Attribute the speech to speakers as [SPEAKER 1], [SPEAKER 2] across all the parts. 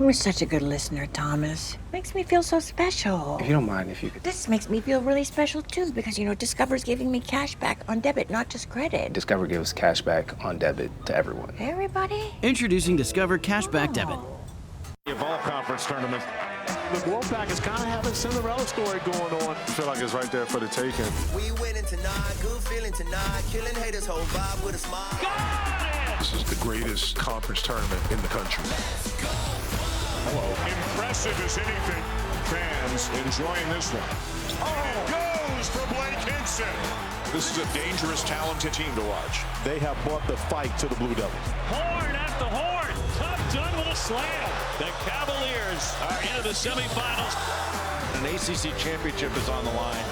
[SPEAKER 1] You're such a good listener, Thomas. Makes me feel so special.
[SPEAKER 2] If you don't mind, if you could...
[SPEAKER 1] This makes me feel really special, too, because, Discover's giving me cash back on debit, not just credit.
[SPEAKER 2] Discover gives cash back on debit to everyone.
[SPEAKER 1] Everybody?
[SPEAKER 3] Introducing Discover Cashback Debit.
[SPEAKER 4] The Ball Conference Tournament. The Wolfpack is kind of having a Cinderella story going on. I feel like it's right there for the taking.
[SPEAKER 5] We winning tonight, good feeling tonight, killing haters, whole vibe with a smile.
[SPEAKER 4] Got it! This is the greatest conference tournament in the country. Hello. Impressive as anything. Fans enjoying this one. Oh, it goes for Blake Hinson. This is a dangerous, talented team to watch. They have brought the fight to the Blue Devils.
[SPEAKER 6] Horn after horn. Top done with a slam. The Cavaliers are into the semifinals.
[SPEAKER 4] An ACC championship is on the line.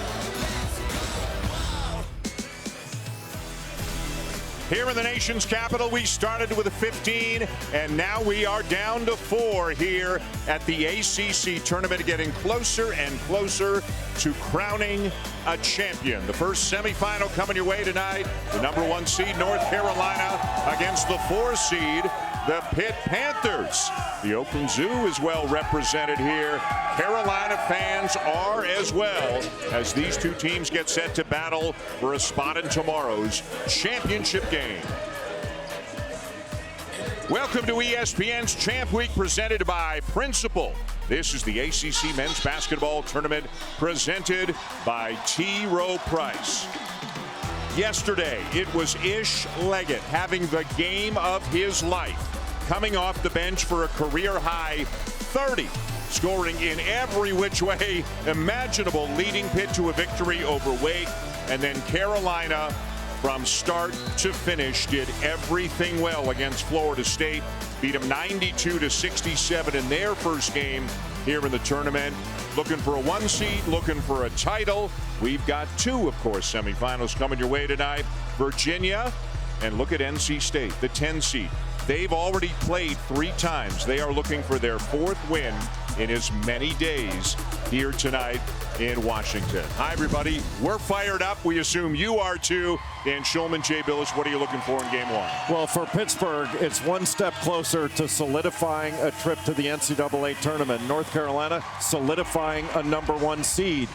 [SPEAKER 7] Here in the nation's capital, we started with a 15, and now we are down to 4 here at the ACC tournament, getting closer and closer to crowning a champion. The first semifinal coming your way tonight, the number 1 seed, North Carolina, against the 4 seed, the Pitt Panthers. The Oakland Zoo is well represented here. Carolina fans are as well, as these two teams get set to battle for a spot in tomorrow's championship game. Welcome to ESPN's Champ Week, presented by Principal. This is the ACC Men's Basketball Tournament, presented by T. Rowe Price. Yesterday, it was Ish Leggett having the game of his life, coming off the bench for a career-high 30, scoring in every which way imaginable, leading Pitt to a victory over Wake. And then Carolina, from start to finish, did everything well against Florida State, beat them 92-67 in their first game here in the tournament. Looking for a 1 seed, looking for a title. We've got 2, of course, semifinals coming your way tonight. Virginia, and look at NC State, the 10 seed. They've already played 3 times. They are looking for their 4th win in as many days here tonight in Washington. Hi, everybody. We're fired up. We assume you are too. Dan Schulman, Jay Billis, what are you looking for in game 1?
[SPEAKER 8] Well, for Pittsburgh, it's one step closer to solidifying a trip to the NCAA tournament. North Carolina solidifying a number 1 seed.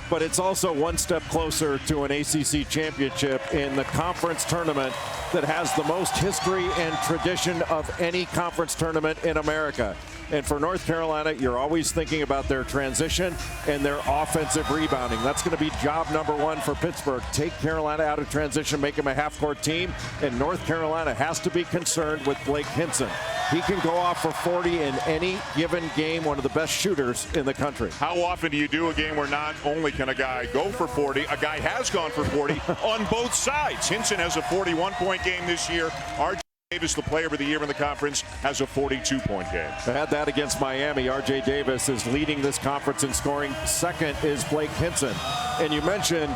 [SPEAKER 8] But it's also one step closer to an ACC championship in the conference tournament that has the most history and tradition of any conference tournament in America. And for North Carolina, you're always thinking about their transition and their offensive rebounding. That's going to be job number 1 for Pittsburgh. Take Carolina out of transition, make them a half-court team, and North Carolina has to be concerned with Blake Hinson. He can go off for 40 in any given game, one of the best shooters in the country.
[SPEAKER 7] How often do you do a game where not only can a guy go for 40, a guy has gone for 40 on both sides? Hinson has a 41-point game this year. R.J. Davis, the player of the year in the conference, has a 42-point game.
[SPEAKER 8] I had that against Miami. R.J. Davis is leading this conference in scoring. Second is Blake Hinson. And you mentioned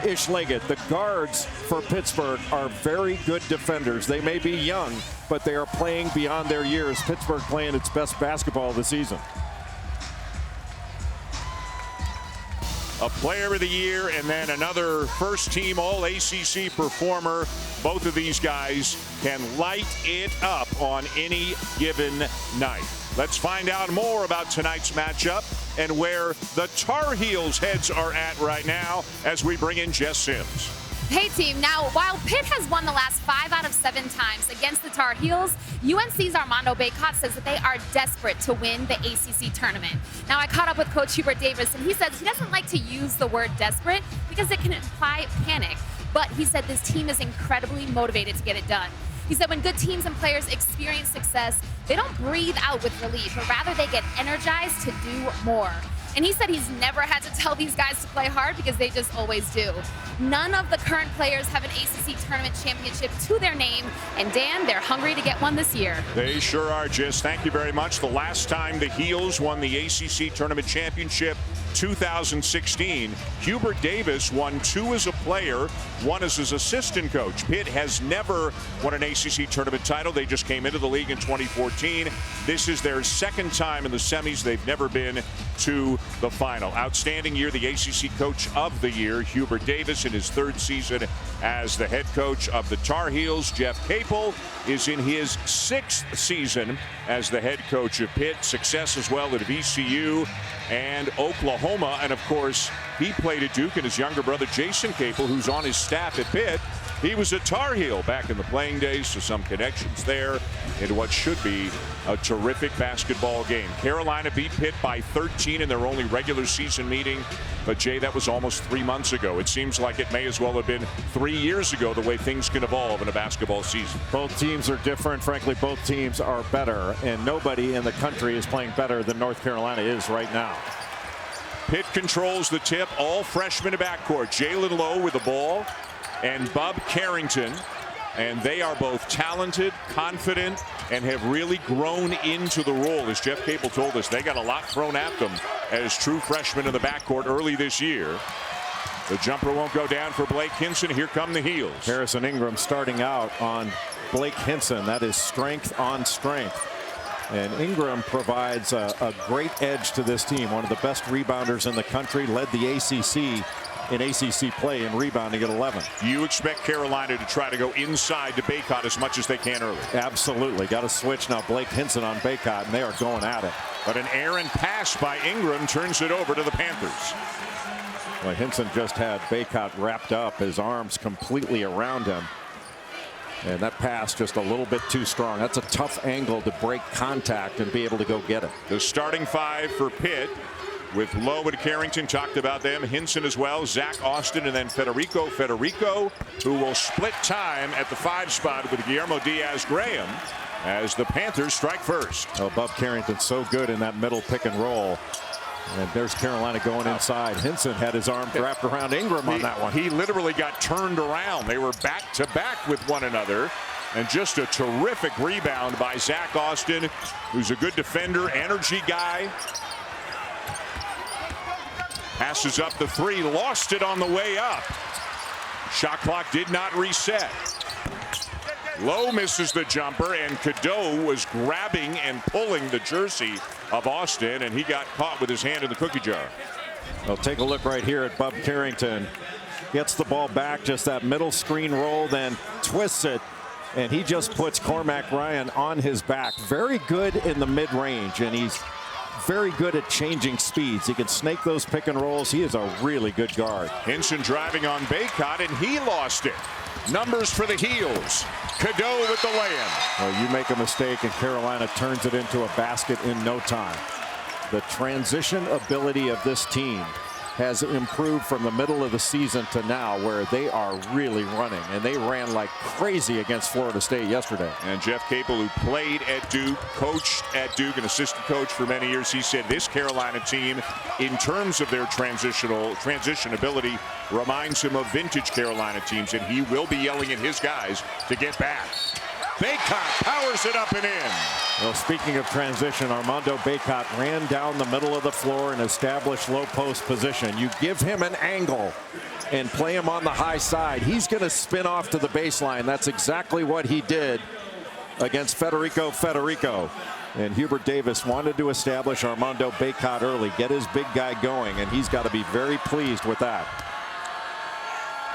[SPEAKER 8] Ish Leggett. The guards for Pittsburgh are very good defenders. They may be young, but they are playing beyond their years. Pittsburgh playing its best basketball of the season.
[SPEAKER 7] A player of the year and then another first-team All-ACC performer. Both of these guys can light it up on any given night. Let's find out more about tonight's matchup and where the Tar Heels' heads are at right now as we bring in Jess Sims.
[SPEAKER 9] Hey team, now while Pitt has won the last 5 out of 7 times against the Tar Heels, UNC's Armando Bacot says that they are desperate to win the ACC tournament. Now I caught up with Coach Hubert Davis and he says he doesn't like to use the word desperate because it can imply panic, but he said this team is incredibly motivated to get it done. He said when good teams and players experience success, they don't breathe out with relief, but rather they get energized to do more. And he said he's never had to tell these guys to play hard because they just always do. None of the current players have an ACC tournament championship to their name. And Dan, they're hungry to get one this year.
[SPEAKER 7] They sure are, Jess. Thank you very much. The last time the Heels won the ACC tournament championship, 2016. Hubert Davis won 2 as a player, 1 as his assistant coach. Pitt has never won an ACC tournament title. They just came into the league in 2014. This is their second time in the semis. They've never been to the final. Outstanding year, the ACC Coach of the Year, Hubert Davis, in his 3rd season as the head coach of the Tar Heels. Jeff Capel is in his 6th season as the head coach of Pitt. Success as well at VCU and Oklahoma. And of course, he played at Duke, and his younger brother Jason Capel, who's on his staff at Pitt, he was a Tar Heel back in the playing days, so some connections there in what should be a terrific basketball game. Carolina beat Pitt by 13 in their only regular season meeting. But, Jay, that was almost 3 months ago. It seems like it may as well have been 3 years ago, the way things can evolve in a basketball season.
[SPEAKER 8] Both teams are different. Frankly, both teams are better, and nobody in the country is playing better than North Carolina is right now.
[SPEAKER 7] Pitt controls the tip. All freshmen in backcourt. Jalen Lowe with the ball and Bub Carrington. And they are both talented, confident, and have really grown into the role. As Jeff Capel told us, they got a lot thrown at them as true freshmen in the backcourt early this year. The jumper won't go down for Blake Hinson. Here come the Heels.
[SPEAKER 8] Harrison Ingram starting out on Blake Hinson. That is strength on strength. And Ingram provides a great edge to this team. One of the best rebounders in the country, led the ACC in ACC play in rebounding at 11.
[SPEAKER 7] You expect Carolina to try to go inside to Baycott as much as they can early.
[SPEAKER 8] Absolutely. Got to switch now. Blake Hinson on Baycott, and they are going at it.
[SPEAKER 7] But an errant pass by Ingram turns it over to the Panthers.
[SPEAKER 8] Well, Hinson just had Baycott wrapped up, his arms completely around him. And that pass just a little bit too strong. That's a tough angle to break contact and be able to go get it.
[SPEAKER 7] The starting 5 for Pitt, with Lowe and Carrington, talked about them. Hinson as well, Zach Austin, and then Federico, who will split time at the 5 spot with Guillermo Diaz-Graham as the Panthers strike first.
[SPEAKER 8] Oh, Bub Carrington so good in that middle pick and roll. And there's Carolina going inside. Hinson had his arm wrapped around Ingram on that one.
[SPEAKER 7] He literally got turned around. They were back to back with one another. And just a terrific rebound by Zach Austin, who's a good defender, energy guy. Passes up the 3, lost it on the way up. Shot clock did not reset. Lowe misses the jumper, and Cadeau was grabbing and pulling the jersey of Austin, and he got caught with his hand in the cookie jar.
[SPEAKER 8] Well, take a look right here at Bub Carrington. Gets the ball back, just that middle screen roll, then twists it, and he just puts Cormac Ryan on his back. Very good in the mid-range, and he's very good at changing speeds. He can snake those pick and rolls. He is a really good guard.
[SPEAKER 7] Hinson driving on Baycott, and he lost it. Numbers for the Heels. Cadeau with the lay-in.
[SPEAKER 8] Well, you make a mistake, and Carolina turns it into a basket in no time. The transition ability of this team has improved from the middle of the season to now, where they are really running, and they ran like crazy against Florida State yesterday.
[SPEAKER 7] And Jeff Capel, who played at Duke, coached at Duke, an assistant coach for many years, he said this Carolina team, in terms of their transition ability, reminds him of vintage Carolina teams, and he will be yelling at his guys to get back. Baycott powers it up and in.
[SPEAKER 8] Well, speaking of transition, Armando Baycott ran down the middle of the floor and established low post position. You give him an angle and play him on the high side, he's going to spin off to the baseline. That's exactly what he did against Federico. And Hubert Davis wanted to establish Armando Baycott early, get his big guy going, and he's got to be very pleased with that.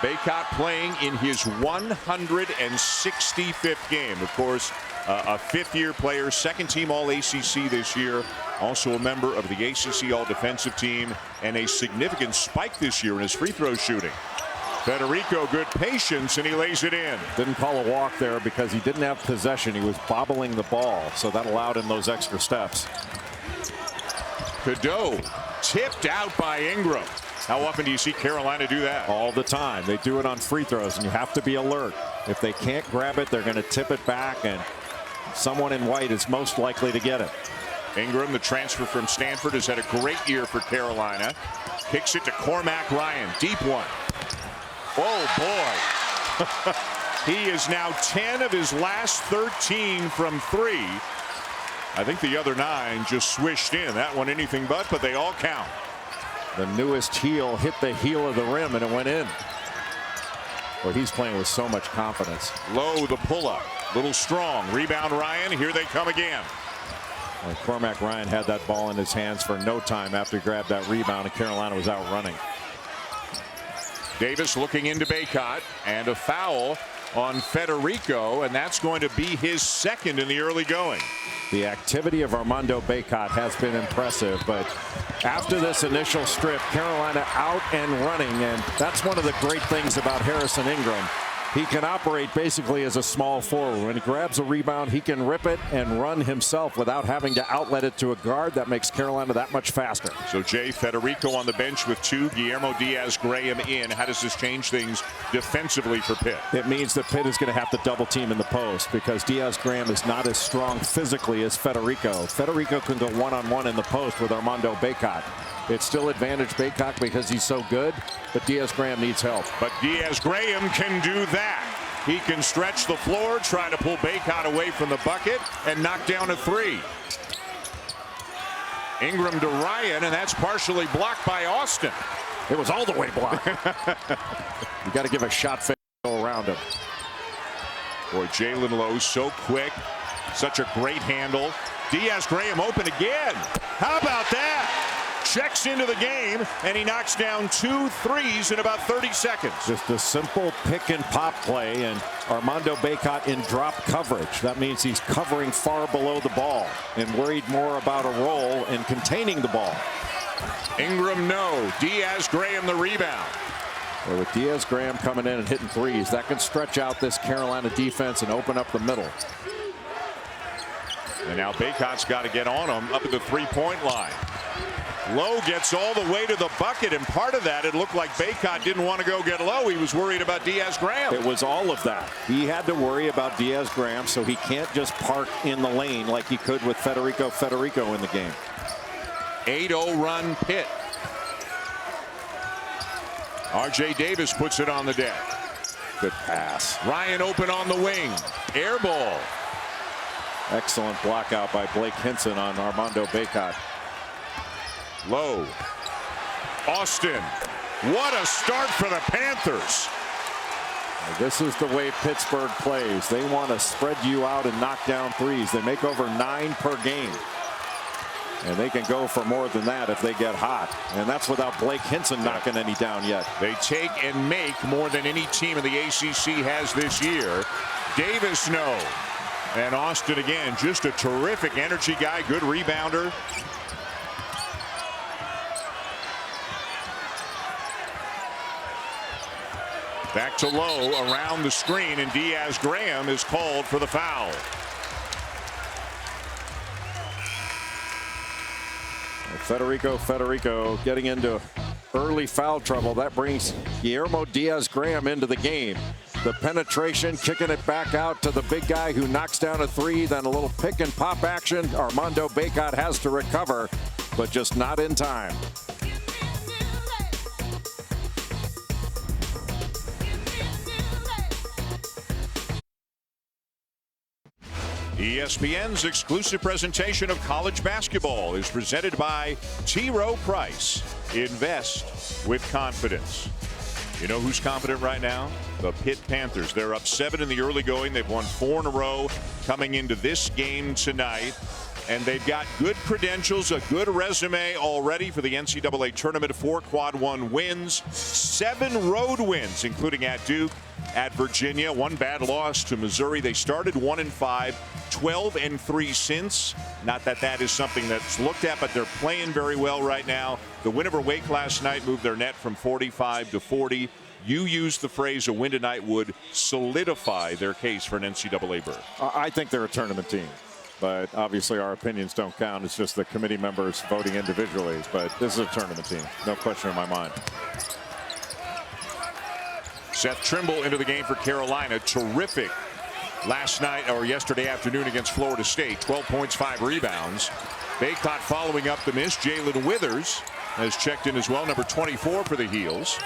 [SPEAKER 7] Baycott playing in his 165th game. Of course, a 5th-year player, 2nd-team All-ACC this year, also a member of the ACC All-Defensive Team, and a significant spike this year in his free throw shooting. Federico, good patience, and he lays it in.
[SPEAKER 8] Didn't call a walk there because he didn't have possession. He was bobbling the ball, so that allowed him those extra steps.
[SPEAKER 7] Cadeau tipped out by Ingram. How often do you see Carolina do that?
[SPEAKER 8] All the time. They do it on free throws, and you have to be alert. If they can't grab it, they're going to tip it back, and someone in white is most likely to get it.
[SPEAKER 7] Ingram, the transfer from Stanford, has had a great year for Carolina. Kicks it to Cormac Ryan. Deep one. Oh, boy. He is now 10 of his last 13 from 3. I think the other 9 just swished in. That one anything but they all count.
[SPEAKER 8] The newest heel hit the heel of the rim, and it went in. Well, he's playing with so much confidence.
[SPEAKER 7] Low, the pull-up. Little strong. Rebound Ryan. Here they come again.
[SPEAKER 8] Well, Cormac Ryan had that ball in his hands for no time after he grabbed that rebound, and Carolina was out running.
[SPEAKER 7] Davis looking into Baycott, and a foul on Federico, and that's going to be his second in the early going.
[SPEAKER 8] The activity of Armando Baycott has been impressive, but after this initial strip, Carolina out and running, and that's one of the great things about Harrison Ingram. He can operate basically as a small forward. When he grabs a rebound, he can rip it and run himself without having to outlet it to a guard. That makes Carolina that much faster.
[SPEAKER 7] So Jay, Federico on the bench with 2, Guillermo Diaz-Graham in. How does this change things defensively for Pitt?
[SPEAKER 8] It means that Pitt is going to have to double team in the post because Diaz-Graham is not as strong physically as Federico. Federico can go one-on-one in the post with Armando Baycott. It's still advantage Baycott because he's so good, but Diaz-Graham needs help.
[SPEAKER 7] But Diaz-Graham can do that. He can stretch the floor, try to pull Baycott away from the bucket, and knock down a 3. Ingram to Ryan, and that's partially blocked by Austin.
[SPEAKER 8] It was all the way blocked. You got to give a shot fake around him.
[SPEAKER 7] Boy, Jalen Lowe so quick, such a great handle. Diaz-Graham open again. How about that? Checks into the game, and he knocks down 2 threes in about 30 seconds.
[SPEAKER 8] Just a simple pick and pop play, and Armando Baycott in drop coverage. That means he's covering far below the ball and worried more about a roll and containing the ball.
[SPEAKER 7] Ingram no. Diaz-Graham the rebound.
[SPEAKER 8] Well, with Diaz-Graham coming in and hitting threes, that can stretch out this Carolina defense and open up the middle.
[SPEAKER 7] And now Baycott's got to get on him up at the three-point line. Lowe gets all the way to the bucket, and part of that, it looked like Baycott didn't want to go get Lowe. He was worried about Diaz-Graham.
[SPEAKER 8] It was all of that. He had to worry about Diaz-Graham, so he can't just park in the lane like he could with Federico in the game.
[SPEAKER 7] 8-0 run Pitt. R.J. Davis puts it on the deck.
[SPEAKER 8] Good pass.
[SPEAKER 7] Ryan open on the wing. Air ball.
[SPEAKER 8] Excellent block out by Blake Hinson on Armando Baycott.
[SPEAKER 7] Low. Austin. What a start for the Panthers.
[SPEAKER 8] This is the way Pittsburgh plays. They want to spread you out and knock down threes. They make over 9 per game. And they can go for more than that if they get hot. And that's without Blake Hinson knocking any down yet.
[SPEAKER 7] They take and make more than any team in the ACC has this year. Davis no. And Austin again, just a terrific energy guy, good rebounder. Back to Lowe around the screen, and Diaz-Graham is called for the foul.
[SPEAKER 8] Federico getting into early foul trouble. That brings Guillermo Diaz-Graham into the game. The penetration, kicking it back out to the big guy who knocks down a 3, then a little pick and pop action. Armando Baycott has to recover, but just not in time.
[SPEAKER 7] ESPN's exclusive presentation of college basketball is presented by T. Rowe Price. Invest with confidence. You know who's confident right now? The Pitt Panthers. They're up 7 in the early going. They've won 4 in a row coming into this game tonight. And they've got good credentials, a good resume already for the NCAA tournament. 4 quad 1 wins, 7 road wins, including at Duke, at Virginia, 1 bad loss to Missouri. They started 1-5, 12-3 since. Not that that is something that's looked at, but they're playing very well right now. The win over Wake last night moved their net from 45 to 40. You used the phrase a win tonight would solidify their case for an NCAA berth.
[SPEAKER 8] I think they're a tournament team. But obviously our opinions don't count. It's just the committee members voting individually. But this is a tournament team. No question in my mind.
[SPEAKER 7] Seth Trimble into the game for Carolina. Terrific last night or yesterday afternoon against Florida State. 12 points, 5 rebounds. Baycott following up the miss. Jalen Withers has checked in as well. Number 24 for the Heels.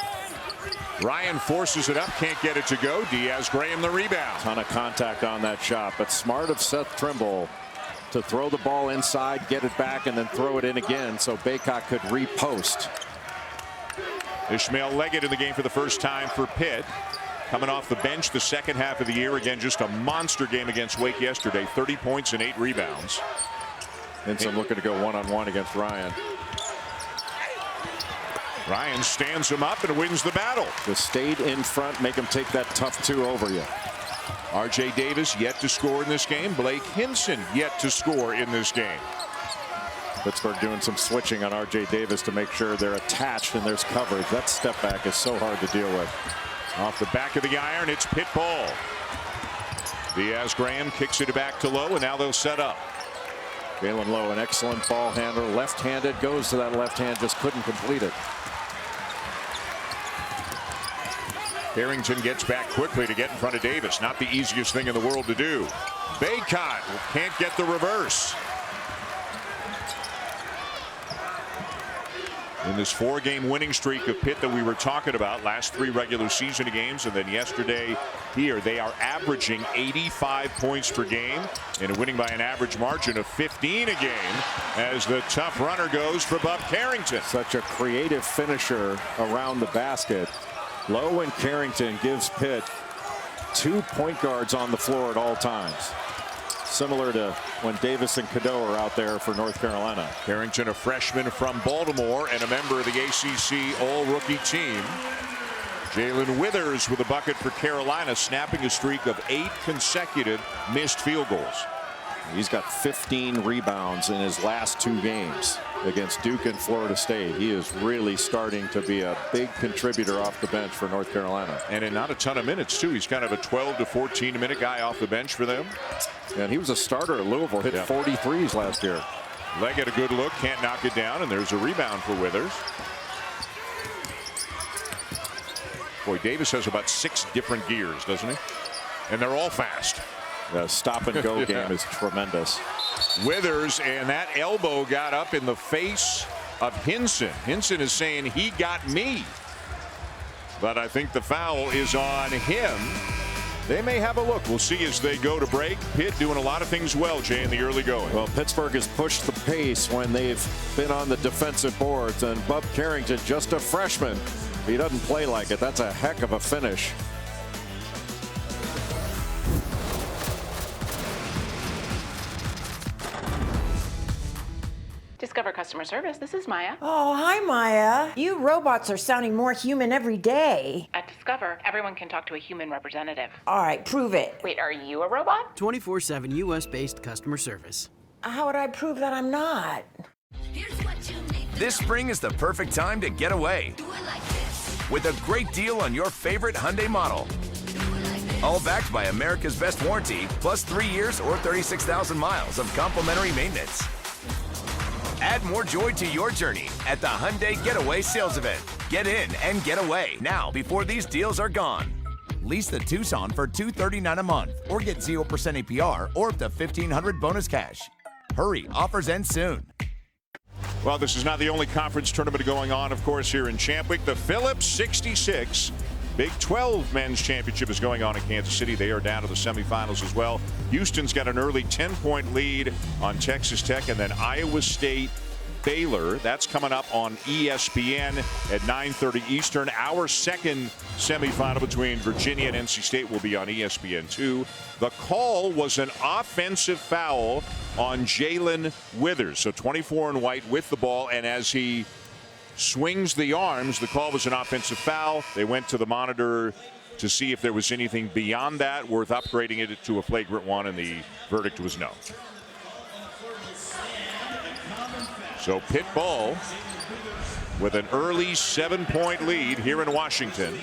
[SPEAKER 7] Ryan forces it up, can't get it to go. Diaz-Graham the rebound.
[SPEAKER 8] Ton of contact on that shot, but smart of Seth Trimble to throw the ball inside, get it back, and then throw it in again so Baycott could repost.
[SPEAKER 7] Ishmael Leggett in the game for the first time for Pitt. Coming off the bench the second half of the year. Again, just a monster game against Wake yesterday. 30 points and 8 rebounds.
[SPEAKER 8] Hinson looking to go one-on-one against Ryan.
[SPEAKER 7] Ryan stands him up and wins the battle.
[SPEAKER 8] Just stayed in front, make him take that tough 2 over you.
[SPEAKER 7] R.J. Davis yet to score in this game. Blake Hinson yet to score in this game.
[SPEAKER 8] Pittsburgh doing some switching on R.J. Davis to make sure they're attached and there's coverage. That step back is so hard to deal with.
[SPEAKER 7] Off the back of the iron, it's Pitt ball. Diaz-Graham kicks it back to Lowe, and now they'll set up.
[SPEAKER 8] Jalen Lowe, an excellent ball handler, left-handed, goes to that left hand, just couldn't complete it.
[SPEAKER 7] Harrington gets back quickly to get in front of Davis. Not the easiest thing in the world to do. Baycott can't get the reverse. In this 4-game winning streak of Pitt that we were talking about, last 3 regular season games, and then yesterday here, they are averaging 85 points per game and winning by an average margin of 15 a game as the tough runner goes for Bub Carrington.
[SPEAKER 8] Such a creative finisher around the basket. Lowe and Carrington gives Pitt 2 point guards on the floor at all times. Similar to when Davis and Cadeau are out there for North Carolina.
[SPEAKER 7] Carrington, a freshman from Baltimore and a member of the ACC all-rookie team. Jalen Withers with a bucket for Carolina, snapping a streak of 8 consecutive missed field goals.
[SPEAKER 8] He's got 15 rebounds in his last 2 games against Duke and Florida State. He is really starting to be a big contributor off the bench for North Carolina.
[SPEAKER 7] And in not a ton of minutes, too. He's kind of a 12 to 14 minute guy off the bench for them.
[SPEAKER 8] And he was a starter at Louisville, hit 43s last year.
[SPEAKER 7] Leggett a good look, can't knock it down, and there's a rebound for Withers. Boy, Davis has about 6 different gears, doesn't he? And they're all fast.
[SPEAKER 8] The stop and go game is tremendous.
[SPEAKER 7] Withers, and that elbow got up in the face of Hinson. Hinson is saying he got me. But I think the foul is on him. They may have a look. We'll see as they go to break. Pitt doing a lot of things well, Jay, in the early going.
[SPEAKER 8] Well, Pittsburgh has pushed the pace when they've been on the defensive boards. And Bub Carrington, just a freshman, he doesn't play like it. That's a heck of a finish.
[SPEAKER 10] Discover customer service. This is Maya.
[SPEAKER 1] Oh, hi, Maya. You robots are sounding more human every day.
[SPEAKER 10] At Discover, everyone can talk to a human representative.
[SPEAKER 1] All right, prove it.
[SPEAKER 10] Wait, are you a robot?
[SPEAKER 3] 24/7 US-based customer service.
[SPEAKER 1] How would I prove that I'm not?
[SPEAKER 11] This spring is the perfect time to get away with a great deal on your favorite Hyundai model. All backed by America's best warranty, plus 3 years or 36,000 miles of complimentary maintenance. Add more joy to your journey at the Hyundai Getaway Sales Event. Get in and get away now before these deals are gone. Lease the Tucson for $239 a month or get 0% APR or up to $1,500 bonus cash. Hurry, offers end soon.
[SPEAKER 7] Well, this is not the only conference tournament going on, of course, here in Champ Week. The Phillips 66 Big 12 men's championship is going on in Kansas City. They are down to the semifinals as well. Houston's got an early 10-point lead on Texas Tech, and then Iowa State Baylor. That's coming up on ESPN at 9:30 Eastern. Our second semifinal between Virginia and NC State will be on ESPN2. The call was an offensive foul on Jalen Withers. So 24 in white with the ball, and as he swings the arms, the call was an offensive foul. They went to the monitor to see if there was anything beyond that worth upgrading it to a flagrant one, and the verdict was no. So Pitt ball with an early 7-point lead here in Washington.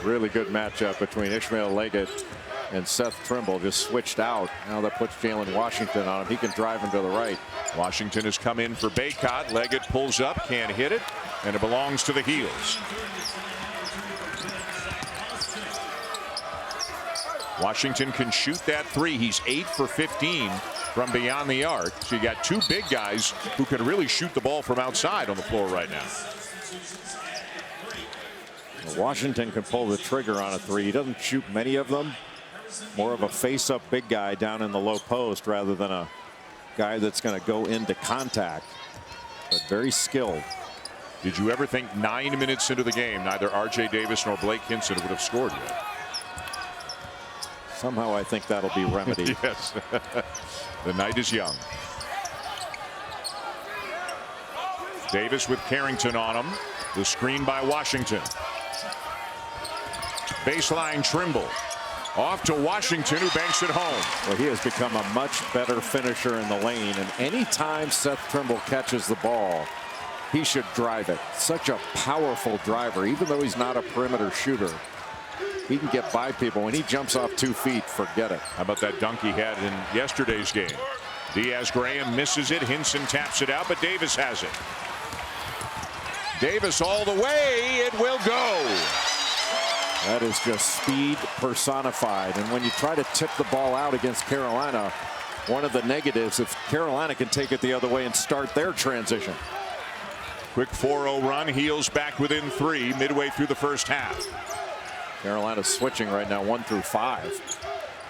[SPEAKER 8] Really good matchup between Ishmael Leggett and Seth Trimble. Just switched out. Now that puts Jalen Washington on him. He can drive him to the right.
[SPEAKER 7] Washington has come in for Baycott. Leggett pulls up, can't hit it, and it belongs to the heels. Washington can shoot that three. He's 8 for 15 from beyond the arc. So you got two big guys who can really shoot the ball from outside on the floor right now.
[SPEAKER 8] Washington can pull the trigger on a three. He doesn't shoot many of them. More of a face-up big guy down in the low post rather than a guy that's going to go into contact. But very skilled.
[SPEAKER 7] Did you ever think 9 minutes into the game, neither R.J. Davis nor Blake Hinson would have scored yet?
[SPEAKER 8] Somehow I think that'll be remedied.
[SPEAKER 7] Yes. The night is young. Davis with Carrington on him. The screen by Washington. Baseline Trimble. Off to Washington, who banks it home.
[SPEAKER 8] Well, he has become a much better finisher in the lane, and anytime Seth Trimble catches the ball, he should drive it. Such a powerful driver, even though he's not a perimeter shooter. He can get by people. When he jumps off 2 feet, forget it.
[SPEAKER 7] How about that dunk he had in yesterday's game? Diaz-Graham misses it. Hinson taps it out, but Davis has it. Davis all the way. It will go.
[SPEAKER 8] That is just speed personified. And when you try to tip the ball out against Carolina, one of the negatives, if Carolina can take it the other way and start their transition.
[SPEAKER 7] Quick 4-0 run. Heels back within 3 midway through the first half.
[SPEAKER 8] Carolina's switching right now 1 through 5.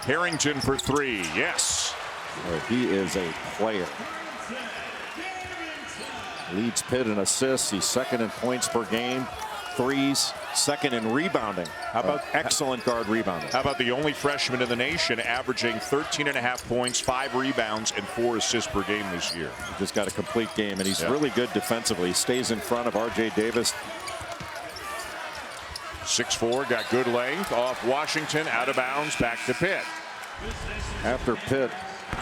[SPEAKER 7] Carrington for 3. Yes.
[SPEAKER 8] Boy, he is a player. Leads Pitt in assists. He's second in points per game. Threes, second in rebounding. How about excellent guard rebounding?
[SPEAKER 7] How about the only freshman in the nation averaging 13.5 points, 5 rebounds, and 4 assists per game this year?
[SPEAKER 8] He just got a complete game, and he's really good defensively. He stays in front of R.J. Davis.
[SPEAKER 7] 6'4", got good length. Off Washington, out of bounds, back to Pitt.
[SPEAKER 8] After Pitt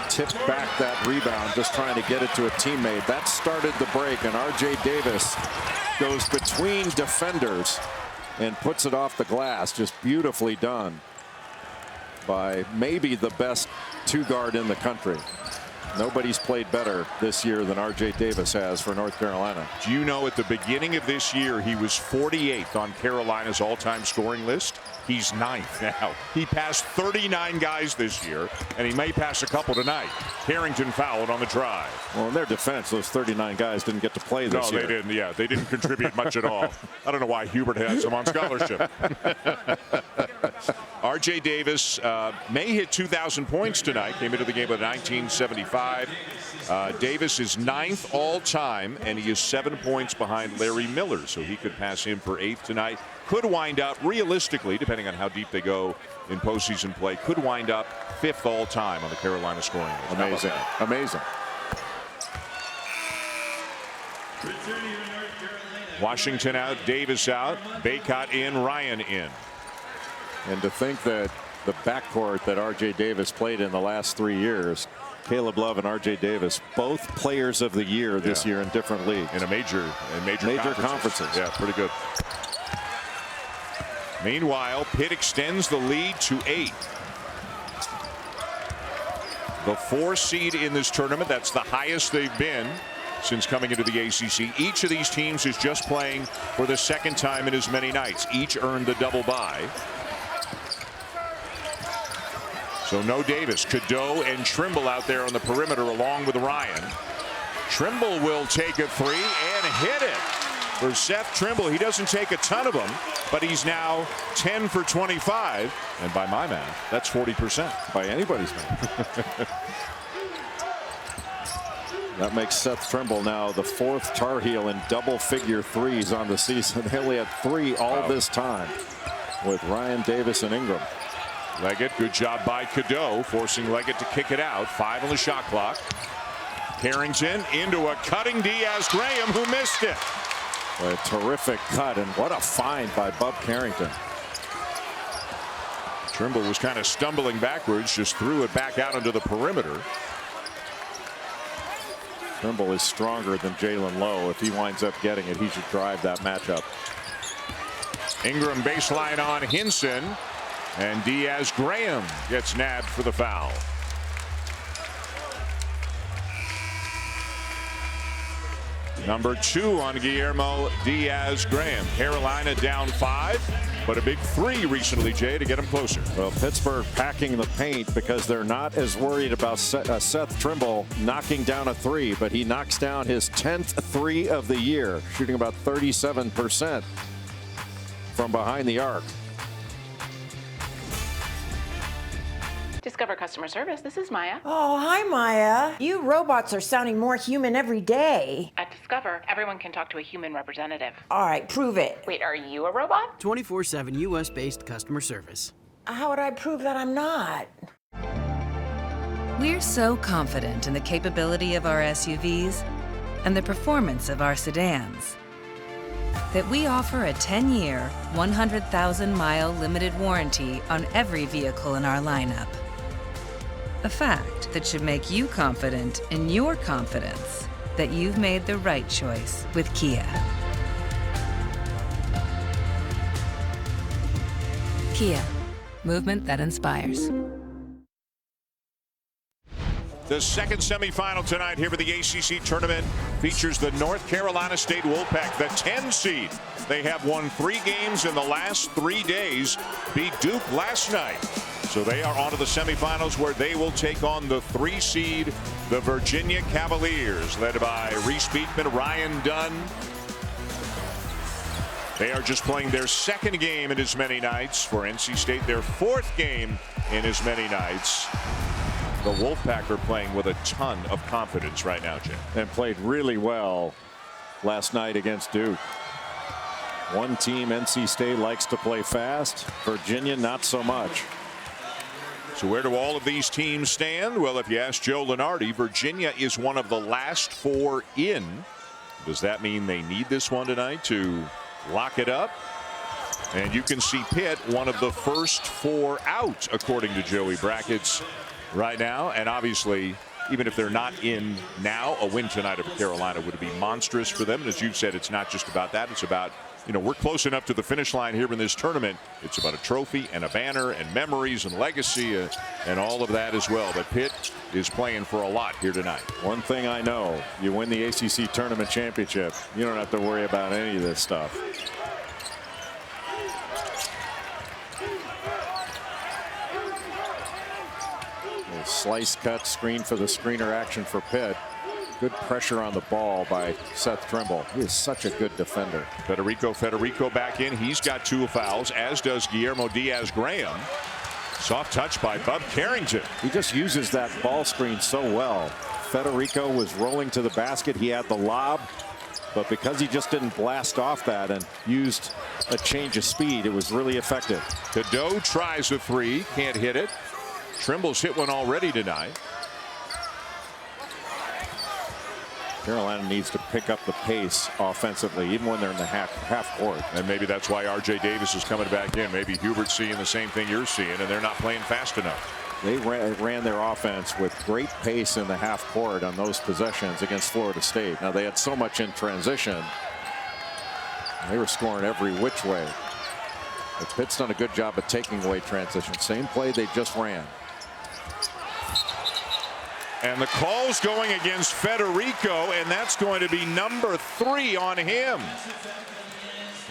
[SPEAKER 8] tipped back that rebound, just trying to get it to a teammate, that started the break, and R.J. Davis goes between defenders and puts it off the glass. Just beautifully done by maybe the best 2-guard in the country. Nobody's played better this year than R.J. Davis has for North Carolina.
[SPEAKER 7] Do you know at the beginning of this year he was 48th on Carolina's all-time scoring list? He's 9th now. He passed 39 guys this year, and he may pass a couple tonight. Carrington fouled on the drive.
[SPEAKER 8] Well, in their defense, those 39 guys didn't get to play this year.
[SPEAKER 7] No, they didn't. Yeah, they didn't contribute much at all. I don't know why Hubert has them on scholarship. R.J. Davis may hit 2,000 points tonight. Came into the game with 1975. Davis is 9th all-time, and he is 7 points behind Larry Miller, so he could pass him for 8th tonight. Could wind up, realistically, depending on how deep they go in postseason play, could wind up 5th all-time on the Carolina scoring list.
[SPEAKER 8] Amazing. Amazing.
[SPEAKER 7] Washington out, Davis out, Baycott in, Ryan in.
[SPEAKER 8] And to think that the backcourt that R.J. Davis played in the last 3 years, Caleb Love and R.J. Davis, both players of the year this year in different leagues.
[SPEAKER 7] In major conferences. Yeah, pretty good. Meanwhile, Pitt extends the lead to 8. The 4 seed in this tournament, that's the highest they've been since coming into the ACC. Each of these teams is just playing for the second time in as many nights. Each earned the double bye. So no Davis. Cadeau and Trimble out there on the perimeter along with Ryan. Trimble will take a 3 and hit it. For Seth Trimble, he doesn't take a ton of them, but he's now 10 for 25. And by my math, that's 40%.
[SPEAKER 8] By anybody's math. That makes Seth Trimble now the 4th Tar Heel in double-figure threes on the season. They only had 3 all this time with Ryan, Davis, and Ingram.
[SPEAKER 7] Leggett, good job by Cadeau, forcing Leggett to kick it out. 5 on the shot clock. Carrington into a cutting Diaz-Graham, who missed it.
[SPEAKER 8] A terrific cut, and what a find by Bub Carrington.
[SPEAKER 7] Trimble was kind of stumbling backwards, just threw it back out into the perimeter.
[SPEAKER 8] Trimble is stronger than Jalen Lowe. If he winds up getting it, he should drive that matchup.
[SPEAKER 7] Ingram baseline on Hinson, and Diaz-Graham gets nabbed for the foul. Number 2 on Guillermo Diaz-Graham. Carolina down 5, but a big 3 recently, Jay, to get them closer.
[SPEAKER 8] Well, Pittsburgh packing the paint because they're not as worried about Seth Trimble knocking down a 3, but he knocks down his 10th 3 of the year, shooting about 37% from behind the arc.
[SPEAKER 10] Just Discover customer service. This is Maya.
[SPEAKER 1] Oh, hi, Maya. You robots are sounding more human every day.
[SPEAKER 10] At Discover, everyone can talk to a human representative.
[SPEAKER 1] All right, prove it.
[SPEAKER 10] Wait, are you a robot?
[SPEAKER 3] 24/7 US-based customer service.
[SPEAKER 1] How would I prove that I'm not?
[SPEAKER 12] We're so confident in the capability of our SUVs and the performance of our sedans that we offer a 10-year, 100,000-mile limited warranty on every vehicle in our lineup. A fact that should make you confident in your confidence that you've made the right choice with Kia. Kia, movement that inspires.
[SPEAKER 7] The second semifinal tonight here for the ACC tournament features the North Carolina State Wolfpack, the 10 seed. They have won 3 games in the last 3 days, beat Duke last night. So they are on to the semifinals where they will take on the 3 seed, the Virginia Cavaliers, led by Reese Beekman, Ryan Dunn. They are just playing their 2nd game in as many nights. For NC State, their 4th game in as many nights. The Wolfpack are playing with a ton of confidence right now, Jim.
[SPEAKER 8] And played really well last night against Duke. One team, NC State, likes to play fast. Virginia, not so much.
[SPEAKER 7] So where do all of these teams stand? Well, if you ask Joe Lunardi, Virginia is one of the last 4 in. Does that mean they need this one tonight to lock it up? And you can see Pitt, one of the first 4 out, according to Joey Brackets right now. And obviously, even if they're not in now, a win tonight over Carolina would be monstrous for them. And as you've said, it's not just about that. It's about, you know, we're close enough to the finish line here in this tournament. It's about a trophy and a banner and memories and legacy and all of that as well. But Pitt is playing for a lot here tonight.
[SPEAKER 8] One thing I know, you win the ACC tournament championship, you don't have to worry about any of this stuff. Slice cut screen for the screener action for Pitt. Good pressure on the ball by Seth Trimble. He is such a good defender.
[SPEAKER 7] Federico back in. He's got 2 fouls, as does Guillermo Diaz-Graham. Soft touch by Bub Carrington.
[SPEAKER 8] He just uses that ball screen so well. Federico was rolling to the basket. He had the lob, but because he just didn't blast off that and used a change of speed, it was really effective.
[SPEAKER 7] Cadeau tries a 3, can't hit it. Trimble's hit one already tonight.
[SPEAKER 8] Carolina needs to pick up the pace offensively, even when they're in the half court.
[SPEAKER 7] And maybe that's why R.J. Davis is coming back in. Maybe Hubert's seeing the same thing you're seeing, and they're not playing fast enough.
[SPEAKER 8] They ran their offense with great pace in the half court on those possessions against Florida State. Now, they had so much in transition. They were scoring every which way. But Pitt's done a good job of taking away transition. Same play they just ran.
[SPEAKER 7] And the call's going against Federico, and that's going to be number 3 on him.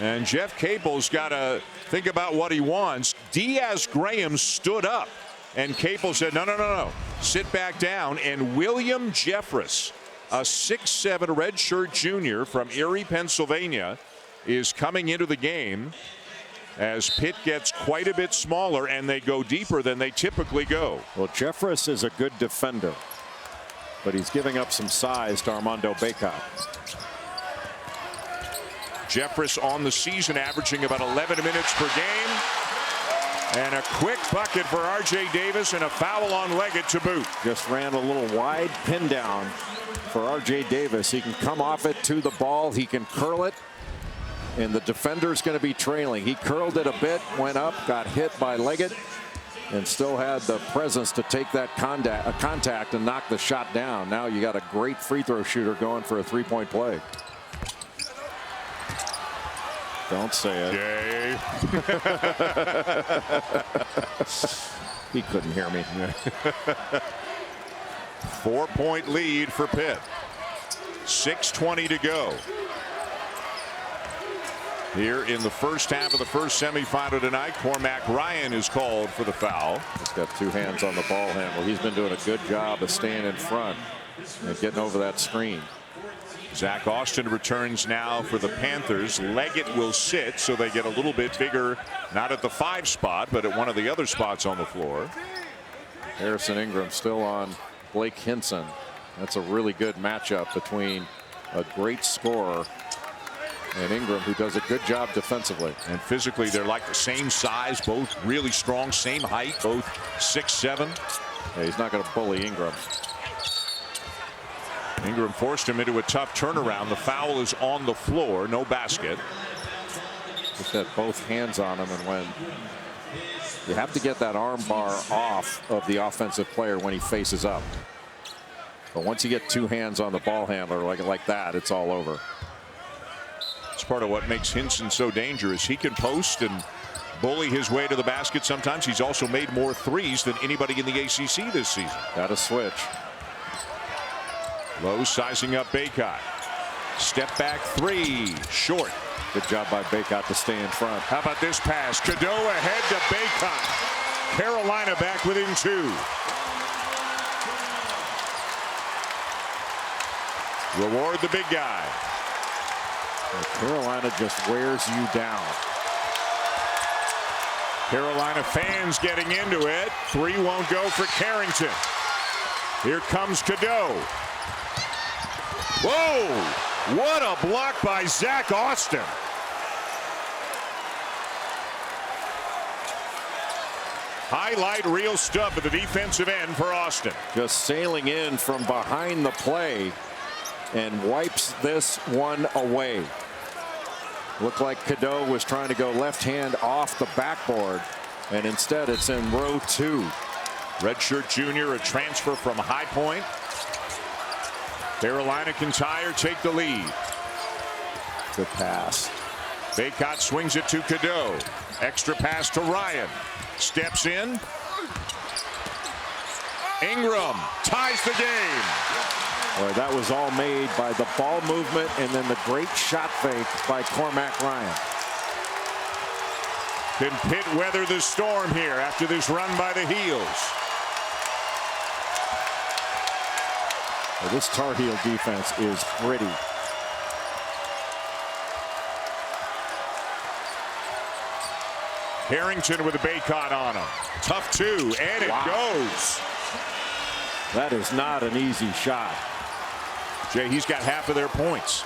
[SPEAKER 7] And Jeff Capel's got to think about what he wants. Diaz-Graham stood up, and Capel said, no, sit back down. And William Jeffress, a 6'7" redshirt junior from Erie, Pennsylvania, is coming into the game as Pitt gets quite a bit smaller and they go deeper than they typically go.
[SPEAKER 8] Well, Jeffress is a good defender, but he's giving up some size to Armando Bacot.
[SPEAKER 7] Jeffress on the season averaging about 11 minutes per game. And a quick bucket for R.J. Davis and a foul on Leggett to boot.
[SPEAKER 8] Just ran a little wide pin down for R.J. Davis. He can come off it to the ball. He can curl it. And the defender's going to be trailing. He curled it a bit, went up, got hit by Leggett, and still had the presence to take that contact and knock the shot down. Now you got a great free throw shooter going for a 3-point play. Don't say it.
[SPEAKER 7] Yay.
[SPEAKER 8] He couldn't hear me.
[SPEAKER 7] 4-point lead for Pitt. 6:20 to go. Here in the first half of the first semifinal tonight, Cormac Ryan is called for the foul.
[SPEAKER 8] He's got 2 hands on the ball handle. He's been doing a good job of staying in front and getting over that screen.
[SPEAKER 7] Zach Austin returns now for the Panthers. Leggett will sit, so they get a little bit bigger, not at the 5 spot, but at one of the other spots on the floor.
[SPEAKER 8] Harrison Ingram still on Blake Hinson. That's a really good matchup between a great scorer and Ingram, who does a good job defensively.
[SPEAKER 7] And physically, they're like the same size, both really strong, same height, both 6'7".
[SPEAKER 8] Yeah, he's not going to bully Ingram.
[SPEAKER 7] Ingram forced him into a tough turnaround. The foul is on the floor, no basket.
[SPEAKER 8] Just had both hands on him, and when you have to get that arm bar off of the offensive player when he faces up. But once you get two hands on the ball handler like that, it's all over.
[SPEAKER 7] It's part of what makes Hinson so dangerous. He can post and bully his way to the basket sometimes. He's also made more threes than anybody in the ACC this season.
[SPEAKER 8] Got a switch.
[SPEAKER 7] Lowe sizing up Baycott. Step back three. Short.
[SPEAKER 8] Good job by Baycott to stay in front.
[SPEAKER 7] How about this pass? Cadeau ahead to Baycott. Carolina back within 2. Reward the big guy.
[SPEAKER 8] Carolina just wears you down.
[SPEAKER 7] Carolina fans getting into it. 3 won't go for Carrington. Here comes Cadeau. Whoa! What a block by Zach Austin. Highlight reel stub at the defensive end for Austin.
[SPEAKER 8] Just sailing in from behind the play and wipes this one away. Looked like Cadeau was trying to go left hand off the backboard, and instead it's in row 2.
[SPEAKER 7] Redshirt junior, a transfer from High Point. Carolina can tie or take the lead.
[SPEAKER 8] Good pass.
[SPEAKER 7] Baycott swings it to Cadeau. Extra pass to Ryan. Steps in. Ingram ties the game.
[SPEAKER 8] Boy, that was all made by the ball movement and then the great shot fake by Cormac Ryan.
[SPEAKER 7] Can Pitt weather the storm here after this run by the Heels?
[SPEAKER 8] Well, this Tar Heel defense is gritty.
[SPEAKER 7] Harrington with a Baycott on him. Tough 2, and it goes.
[SPEAKER 8] That is not an easy shot.
[SPEAKER 7] Jay, he's got half of their points.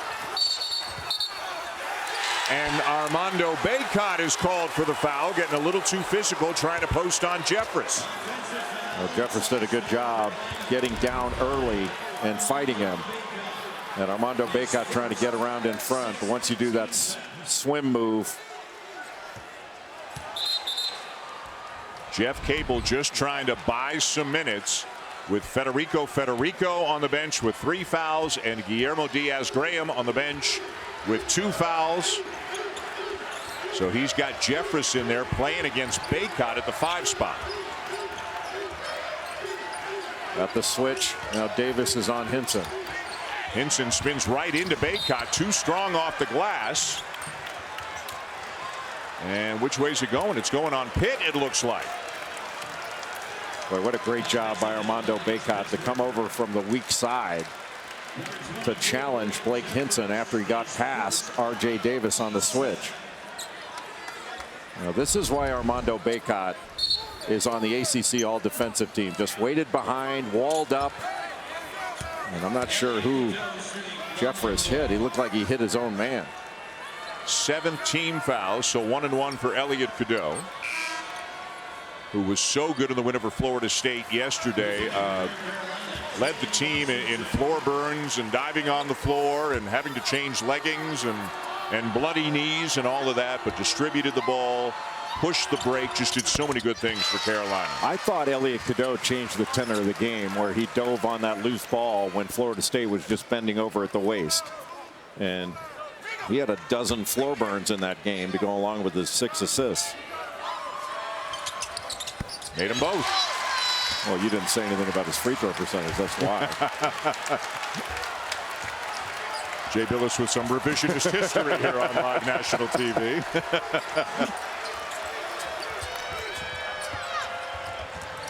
[SPEAKER 7] And Armando Baycott is called for the foul, getting a little too physical, trying to post on Jeffress.
[SPEAKER 8] Well, Jeffress did a good job getting down early and fighting him. And Armando Baycott trying to get around in front. But once you do that swim move.
[SPEAKER 7] Jeff Cable just trying to buy some minutes with Federico on the bench with 3 fouls and Guillermo Diaz-Graham on the bench with 2 fouls. So he's got Jeffress in there playing against Baycott at the 5 spot.
[SPEAKER 8] Got the switch. Now Davis is on Hinson.
[SPEAKER 7] Hinson spins right into Baycott, too strong off the glass. And which way is it going? It's going on Pitt, it looks like.
[SPEAKER 8] Boy, what a great job by Armando Baycott to come over from the weak side to challenge Blake Hinson after he got past R.J. Davis on the switch. Now, this is why Armando Baycott is on the ACC all-defensive team. Just waited behind, walled up. And I'm not sure who Jeffress hit. He looked like he hit his own man.
[SPEAKER 7] 7th team foul, so 1-1 for Elliot Cadeau, who was so good in the win over Florida State yesterday. Led the team in floor burns and diving on the floor and having to change leggings and bloody knees and all of that, but distributed the ball, pushed the break, just did so many good things for Carolina.
[SPEAKER 8] I thought Elliot Cadeau changed the tenor of the game where he dove on that loose ball when Florida State was just bending over at the waist. And he had a dozen floor burns in that game to go along with his 6 assists.
[SPEAKER 7] Made them both.
[SPEAKER 8] Well, you didn't say anything about his free throw percentage. That's why.
[SPEAKER 7] Jay Billis with some revisionist history here on live national TV.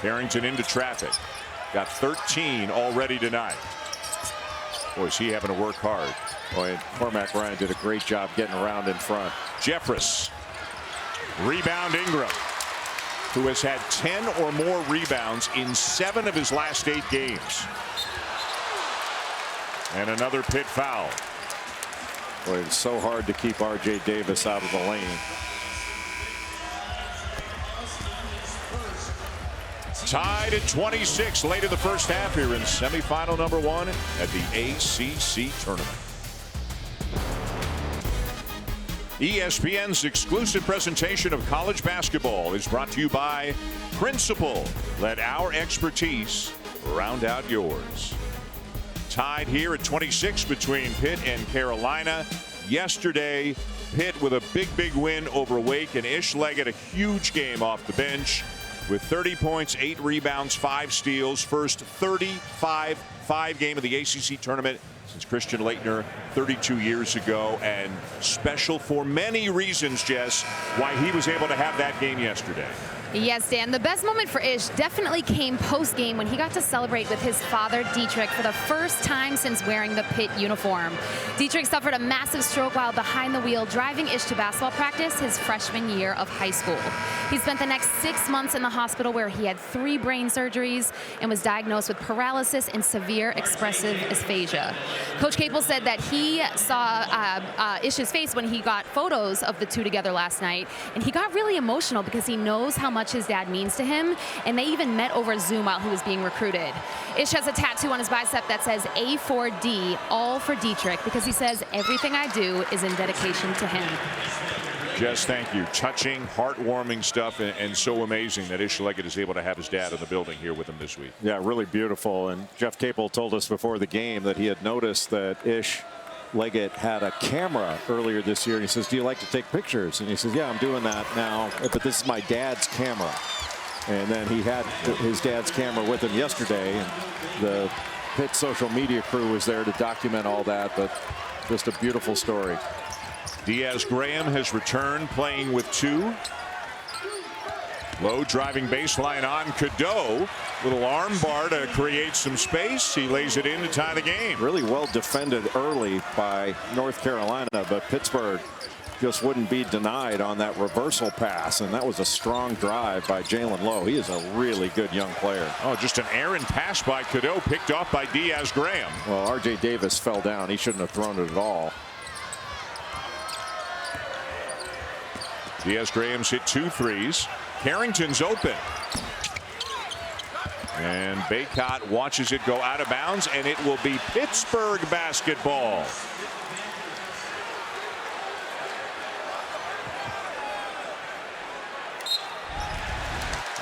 [SPEAKER 7] Harrington into traffic. Got 13 already tonight. Boy, is he having to work hard.
[SPEAKER 8] Boy, and Cormac Ryan did a great job getting around in front.
[SPEAKER 7] Jeffress. Rebound Ingram. who has had 10 or more rebounds in 7 of his last 8 games. And another Pitt foul.
[SPEAKER 8] Boy, it's so hard to keep R.J. Davis out of the lane.
[SPEAKER 7] Tied at 26 late in the first half here in semifinal number 1 at the ACC tournament. ESPN's exclusive presentation of college basketball is brought to you by Principal. Let our expertise round out yours. Tied here at 26 between Pitt and Carolina. Yesterday, Pitt with a big win over Wake, and Ish Leggett a huge game off the bench with 30 points, 8 rebounds, 5 steals. First 35-5 game of the ACC tournament since Christian Laettner 32 years ago, and special for many reasons, Jess, why he was able to have that game yesterday.
[SPEAKER 9] Yes, Dan, the best moment for Ish definitely came post-game when he got to celebrate with his father, Dietrich, for the first time since wearing the Pitt uniform. Dietrich suffered a massive stroke while behind the wheel, driving Ish to basketball practice his freshman year of high school. He spent the next 6 months in the hospital where he had 3 brain surgeries and was diagnosed with paralysis and severe expressive aphasia. Coach Capel said that he saw Ish's face when he got photos of the two together last night, and he got really emotional because he knows how much his dad means to him, and they even met over Zoom while he was being recruited. Ish has a tattoo on his bicep that says A4D, all for Dietrich, because he says everything I do is in dedication to him.
[SPEAKER 7] Jess, thank you. Touching, heartwarming stuff, and so amazing that Ish Leggett is able to have his dad in the building here with him this week.
[SPEAKER 8] Yeah, really beautiful. And Jeff Capel told us before the game that he had noticed that Ish Leggett had a camera earlier this year, and he says, do you like to take pictures? And he says, yeah, I'm doing that now, but this is my dad's camera. And then he had his dad's camera with him yesterday, and the Pitt social media crew was there to document all that, but just a beautiful story.
[SPEAKER 7] Diaz Graham has returned, playing with 2. Low driving baseline on Cadeau. Little arm bar to create some space. He lays it in to tie the game.
[SPEAKER 8] Really well defended early by North Carolina, but Pittsburgh just wouldn't be denied on that reversal pass, and that was a strong drive by Jalen Lowe. He is a really good young player.
[SPEAKER 7] Oh, just an errant pass by Cadeau, picked off by Diaz Graham.
[SPEAKER 8] Well, R.J. Davis fell down. He shouldn't have thrown it at all.
[SPEAKER 7] Diaz Graham's hit 2 threes. Carrington's open. And Baycott watches it go out of bounds, and it will be Pittsburgh basketball.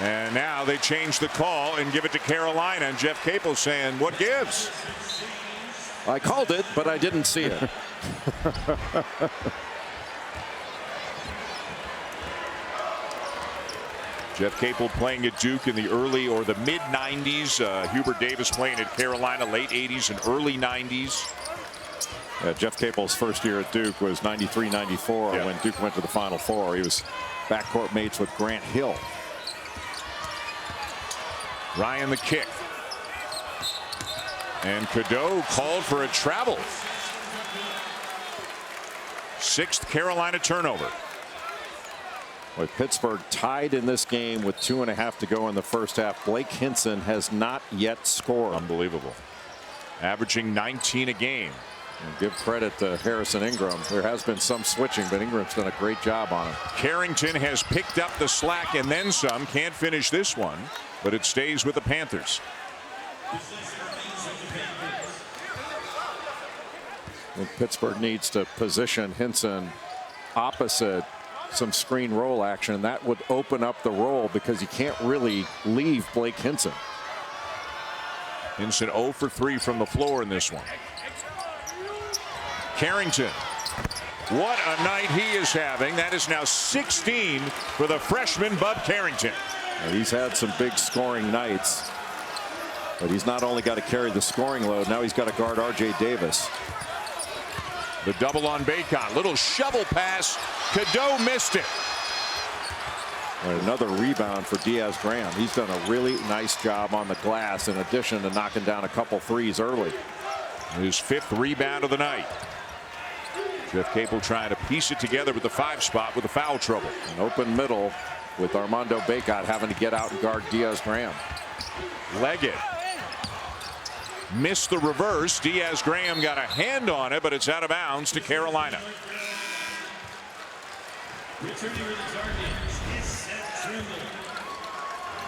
[SPEAKER 7] And now they change the call and give it to Carolina, and Jeff Capel saying, what gives?
[SPEAKER 8] I called it, but I didn't see it.
[SPEAKER 7] Jeff Capel playing at Duke in the early or the mid 90s. Hubert Davis playing at Carolina late 80s and early 90s.
[SPEAKER 8] Jeff Capel's first year at Duke was 93-94 when Duke went to the Final Four. He was backcourt mates with Grant Hill.
[SPEAKER 7] Ryan the kick. And Cadeau called for a travel. 6th Carolina turnover.
[SPEAKER 8] With Pittsburgh tied in this game with 2.5 to go in the first half, Blake Hinson has not yet scored.
[SPEAKER 7] Unbelievable. Averaging 19 a game.
[SPEAKER 8] And give credit to Harrison Ingram. There has been some switching, but Ingram's done a great job on him.
[SPEAKER 7] Carrington has picked up the slack and then some. Can't finish this one, but it stays with the Panthers.
[SPEAKER 8] And Pittsburgh needs to position Hinson opposite some screen roll action. That would open up the roll because you can't really leave Blake Hinson.
[SPEAKER 7] Hinson 0 for 3 from the floor in this one. Carrington. What a night he is having. That is now 16 for the freshman Bub Carrington.
[SPEAKER 8] And he's had some big scoring nights, but he's not only got to carry the scoring load, now he's got to guard R.J. Davis.
[SPEAKER 7] The double on Baycott. Little shovel pass. Cadeau missed it.
[SPEAKER 8] And another rebound for Diaz Graham. He's done a really nice job on the glass in addition to knocking down a couple threes early.
[SPEAKER 7] His 5th rebound of the night. Jeff Capel trying to piece it together with the 5 spot with the foul trouble.
[SPEAKER 8] An open middle. with Armando Bacot having to get out and guard Diaz-Graham.
[SPEAKER 7] Leggett missed the reverse. Diaz-Graham got a hand on it, but it's out of bounds to Carolina.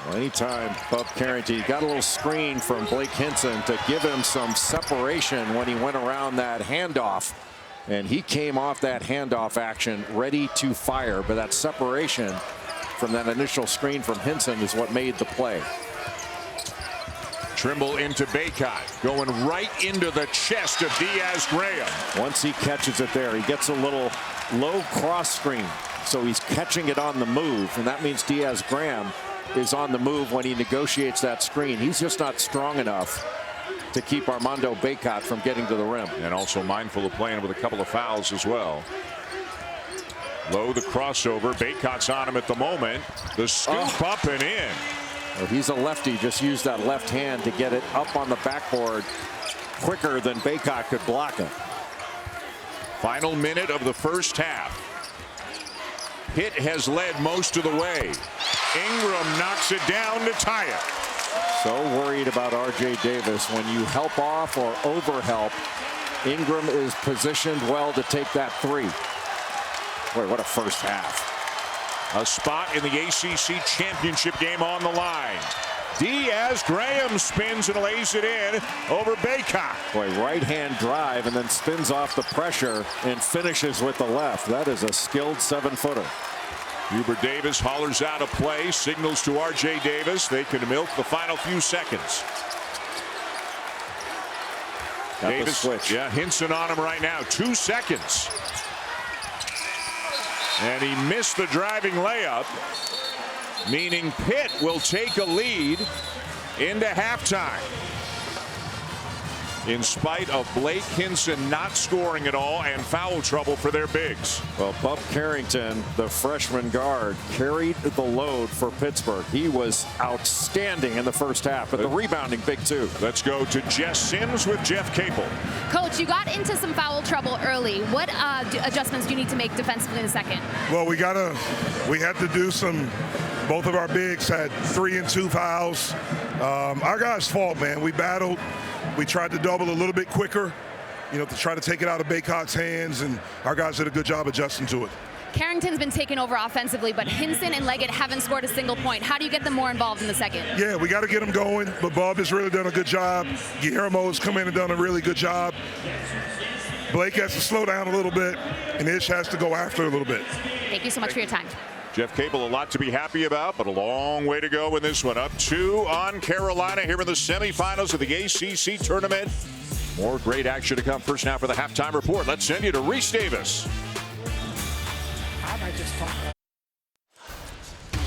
[SPEAKER 8] Well, anytime Bub Carrington got a little screen from Blake Hinson to give him some separation when he went around that handoff. And he came off that handoff action ready to fire. But that separation from that initial screen from Hinson is what made the play.
[SPEAKER 7] Trimble into Bacot, going right into the chest of Diaz-Graham.
[SPEAKER 8] Once he catches it there, he gets a little low cross screen. So he's catching it on the move. And that means Diaz-Graham is on the move when he negotiates that screen. He's just not strong enough to keep Armando Bacot from getting to the rim.
[SPEAKER 7] And also mindful of playing with a couple of fouls as well. Low the crossover. Bacot's on him at the moment. The scoop up and in.
[SPEAKER 8] Well, he's a lefty. Just used that left hand to get it up on the backboard quicker than Bacot could block it.
[SPEAKER 7] Final minute of the first half. Pitt has led most of the way. Ingram knocks it down to tie it.
[SPEAKER 8] So worried about R.J. Davis. When you help off or overhelp, Ingram is positioned well to take that three. Boy, what a first half.
[SPEAKER 7] A spot in the ACC championship game on the line. Diaz-Graham spins and lays it in over Bacot.
[SPEAKER 8] Boy, right hand drive and then spins off the pressure and finishes with the left. That is a skilled 7-footer.
[SPEAKER 7] Hubert Davis hollers out a play, signals to R.J. Davis. They can milk the final few seconds.
[SPEAKER 8] Got
[SPEAKER 7] Davis,
[SPEAKER 8] the switch.
[SPEAKER 7] Yeah, Hinson on him right now. 2 seconds. And he missed the driving layup, meaning Pitt will take a lead into halftime. In spite of Blake Hinson not scoring at all and foul trouble for their bigs.
[SPEAKER 8] Well, Bub Carrington, the freshman guard, carried the load for Pittsburgh. He was outstanding in the first half, but the rebounding big too.
[SPEAKER 7] Let's go to Jess Sims with Jeff Capel.
[SPEAKER 9] Coach, you got into some foul trouble early. What adjustments do you need to make defensively in the second?
[SPEAKER 13] Well, we had to do some. Both of our bigs had 3 and 2 fouls. Our guys' fault, man. We battled. We tried to double a little bit quicker, to try to take it out of Bacot's hands, and our guys did a good job adjusting to it.
[SPEAKER 9] Carrington's been taking over offensively, but Hinson and Leggett haven't scored a single point. How do you get them more involved in the second?
[SPEAKER 13] Yeah, we got to get them going, but Bob has really done a good job. Guillermo's come in and done a really good job. Blake has to slow down a little bit, and Ish has to go after a little bit.
[SPEAKER 9] Thank you so much for your time.
[SPEAKER 7] Jeff Capel, a lot to be happy about, but a long way to go in this one. Up 2 on Carolina here in the semifinals of the ACC tournament. More great action to come. First now for the halftime report. Let's send you to Reese Davis.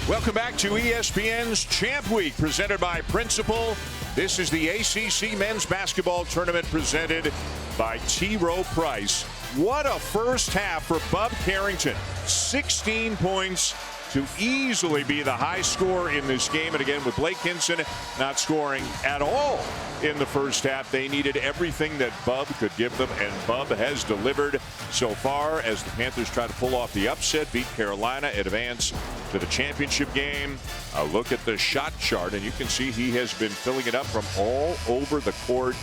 [SPEAKER 7] Welcome back to ESPN's Champ Week, presented by Principal. This is the ACC men's basketball tournament presented by T. Rowe Price. What a first half for Bub Carrington. 16 points to easily be the high scorer in this game. And again, with Blake Hinson not scoring at all in the first half, they needed everything that Bub could give them, and Bub has delivered so far as the Panthers try to pull off the upset, beat Carolina, advance to the championship game. A look at the shot chart, and you can see he has been filling it up from all over the court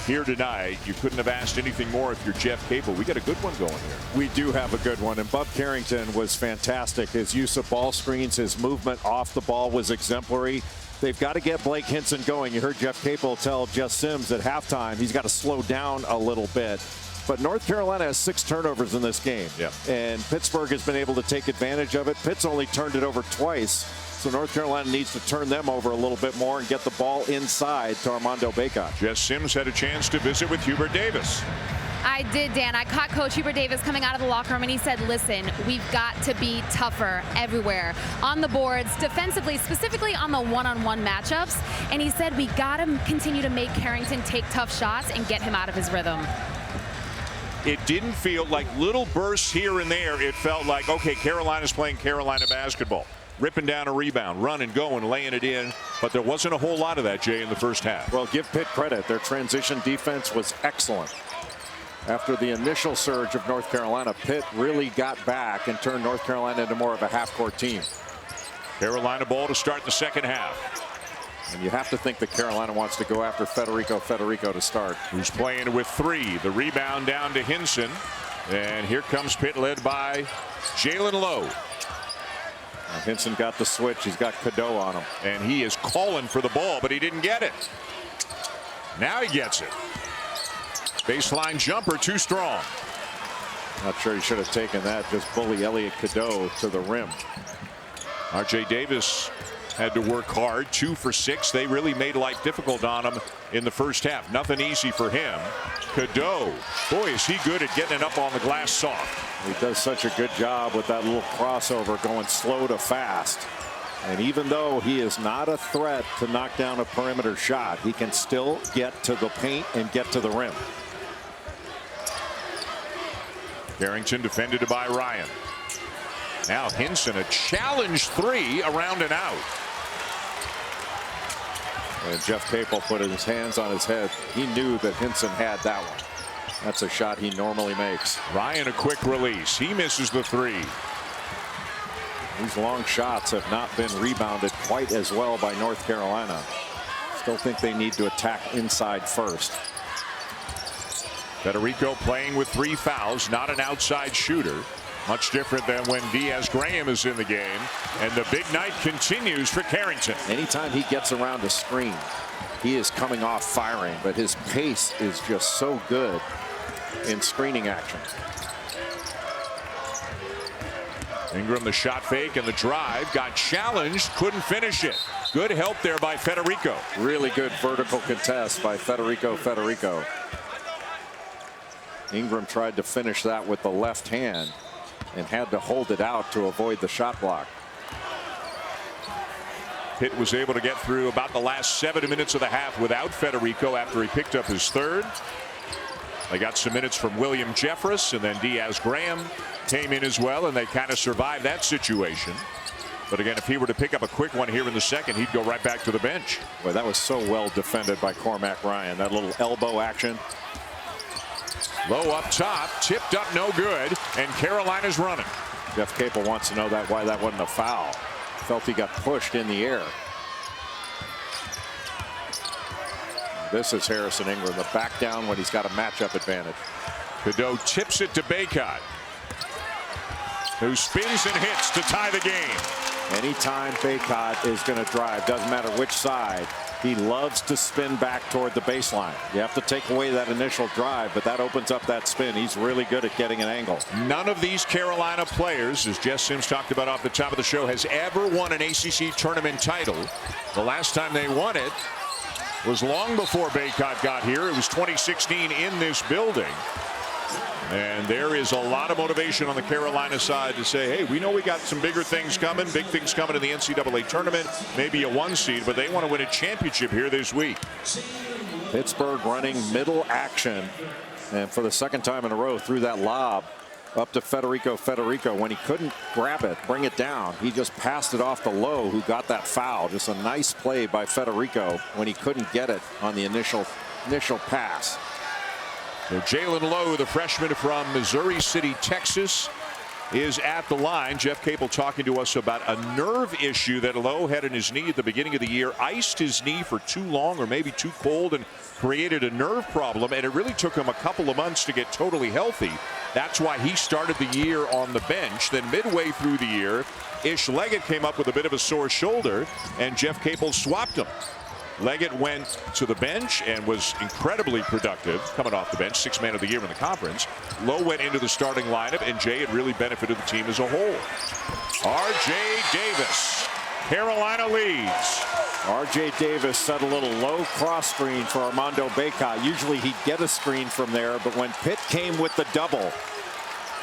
[SPEAKER 7] here tonight. You couldn't have asked anything more if you're Jeff Capel. We got a good one going here.
[SPEAKER 8] We do have a good one, and Bub Carrington was fantastic. His use of ball screens, his movement off the ball was exemplary. They've got to get Blake Hinson going. You heard Jeff Capel tell Jess Sims at halftime he's got to slow down a little bit. But North Carolina has 6 turnovers in this game.
[SPEAKER 7] Yeah.
[SPEAKER 8] And Pittsburgh has been able to take advantage of it. Pitt's only turned it over twice. So North Carolina needs to turn them over a little bit more and get the ball inside to Armando Bacot.
[SPEAKER 7] Jess Sims had a chance to visit with Hubert Davis.
[SPEAKER 9] I did, Dan. I caught Coach Hubert Davis coming out of the locker room, and he said, listen, we've got to be tougher everywhere. On the boards, defensively, specifically on the one-on-one matchups. And he said, we got to continue to make Carrington take tough shots and get him out of his rhythm.
[SPEAKER 7] It didn't feel like little bursts here and there. It felt like, okay, Carolina's playing Carolina basketball. Ripping down a rebound, running, going, laying it in. But there wasn't a whole lot of that, Jay, in the first half.
[SPEAKER 8] Well, give Pitt credit. Their transition defense was excellent. After the initial surge of North Carolina, Pitt really got back and turned North Carolina into more of a half-court team.
[SPEAKER 7] Carolina ball to start the second half.
[SPEAKER 8] And you have to think that Carolina wants to go after Federico to start.
[SPEAKER 7] Who's playing with 3. The rebound down to Hinson. And here comes Pitt, led by Jalen Lowe.
[SPEAKER 8] Now Hinson got the switch. He's got Cadeau on him.
[SPEAKER 7] And he is calling for the ball, but he didn't get it. Now he gets it. Baseline jumper, too strong.
[SPEAKER 8] Not sure he should have taken that. Just bully Elliot Cadeau to the rim.
[SPEAKER 7] R.J. Davis had to work hard. 2 for 6. They really made life difficult on him in the first half. Nothing easy for him. Cadeau, boy, is he good at getting it up on the glass soft.
[SPEAKER 8] He does such a good job with that little crossover going slow to fast. And even though he is not a threat to knock down a perimeter shot, he can still get to the paint and get to the rim.
[SPEAKER 7] Carrington defended by Ryan. Now Hinson, a challenge 3, around and out.
[SPEAKER 8] And Jeff Capel put his hands on his head. He knew that Hinson had that one. That's a shot he normally makes.
[SPEAKER 7] Ryan, a quick release. He misses the 3.
[SPEAKER 8] These long shots have not been rebounded quite as well by North Carolina. Still think they need to attack inside first.
[SPEAKER 7] Federico playing with 3 fouls, not an outside shooter. Much different than when Diaz-Graham is in the game. And the big night continues for Carrington.
[SPEAKER 8] Anytime he gets around a screen, he is coming off firing, but his pace is just so good in screening action.
[SPEAKER 7] Ingram, the shot fake and the drive, got challenged, couldn't finish it. Good help there by Federico.
[SPEAKER 8] Really good vertical contest by Federico. Ingram tried to finish that with the left hand and had to hold it out to avoid the shot block.
[SPEAKER 7] Pitt was able to get through about the last 7 minutes of the half without Federico after he picked up his 3rd. They got some minutes from William Jeffress, and then Diaz-Graham came in as well, and they kind of survived that situation. But again, if he were to pick up a quick one here in the second, he'd go right back to the bench.
[SPEAKER 8] Boy, that was so well defended by Cormac Ryan. That little elbow action.
[SPEAKER 7] Low up top, tipped up, no good, and Carolina's running.
[SPEAKER 8] Jeff Capel wants to know why that wasn't a foul. Felt he got pushed in the air. This is Harrison Ingram, the back down when he's got a matchup advantage.
[SPEAKER 7] Cadeau tips it to Baycott, who spins and hits to tie the game.
[SPEAKER 8] Anytime Baycott is going to drive, doesn't matter which side, he loves to spin back toward the baseline. You have to take away that initial drive, but that opens up that spin. He's really good at getting an angle.
[SPEAKER 7] None of these Carolina players, as Jess Sims talked about off the top of the show, has ever won an ACC tournament title. The last time they won it was long before Baycott got here. It was 2016 in this building. And there is a lot of motivation on the Carolina side to say, hey, we know we got some bigger things coming, big things coming in the NCAA tournament, maybe a 1 seed, but they want to win a championship here this week.
[SPEAKER 8] Pittsburgh running middle action, and for the second time in a row threw that lob up to Federico. When he couldn't grab it, bring it down, he just passed it off to Lowe, who got that foul. Just a nice play by Federico when he couldn't get it on the initial pass.
[SPEAKER 7] So Jalen Lowe, the freshman from Missouri City, Texas, is at the line. Jeff Capel talking to us about a nerve issue that Lowe had in his knee at the beginning of the year. Iced his knee for too long or maybe too cold and created a nerve problem, and it really took him a couple of months to get totally healthy. That's why he started the year on the bench. Then midway through the year, Ish Leggett came up with a bit of a sore shoulder, and Jeff Capel swapped him. Leggett went to the bench and was incredibly productive coming off the bench, 6th man of the year in the conference. Lowe went into the starting lineup, and Jay had really benefited the team as a whole. R.J. Davis, Carolina leads.
[SPEAKER 8] R.J. Davis set a little low cross screen for Armando Baycott. Usually he'd get a screen from there, but when Pitt came with the double,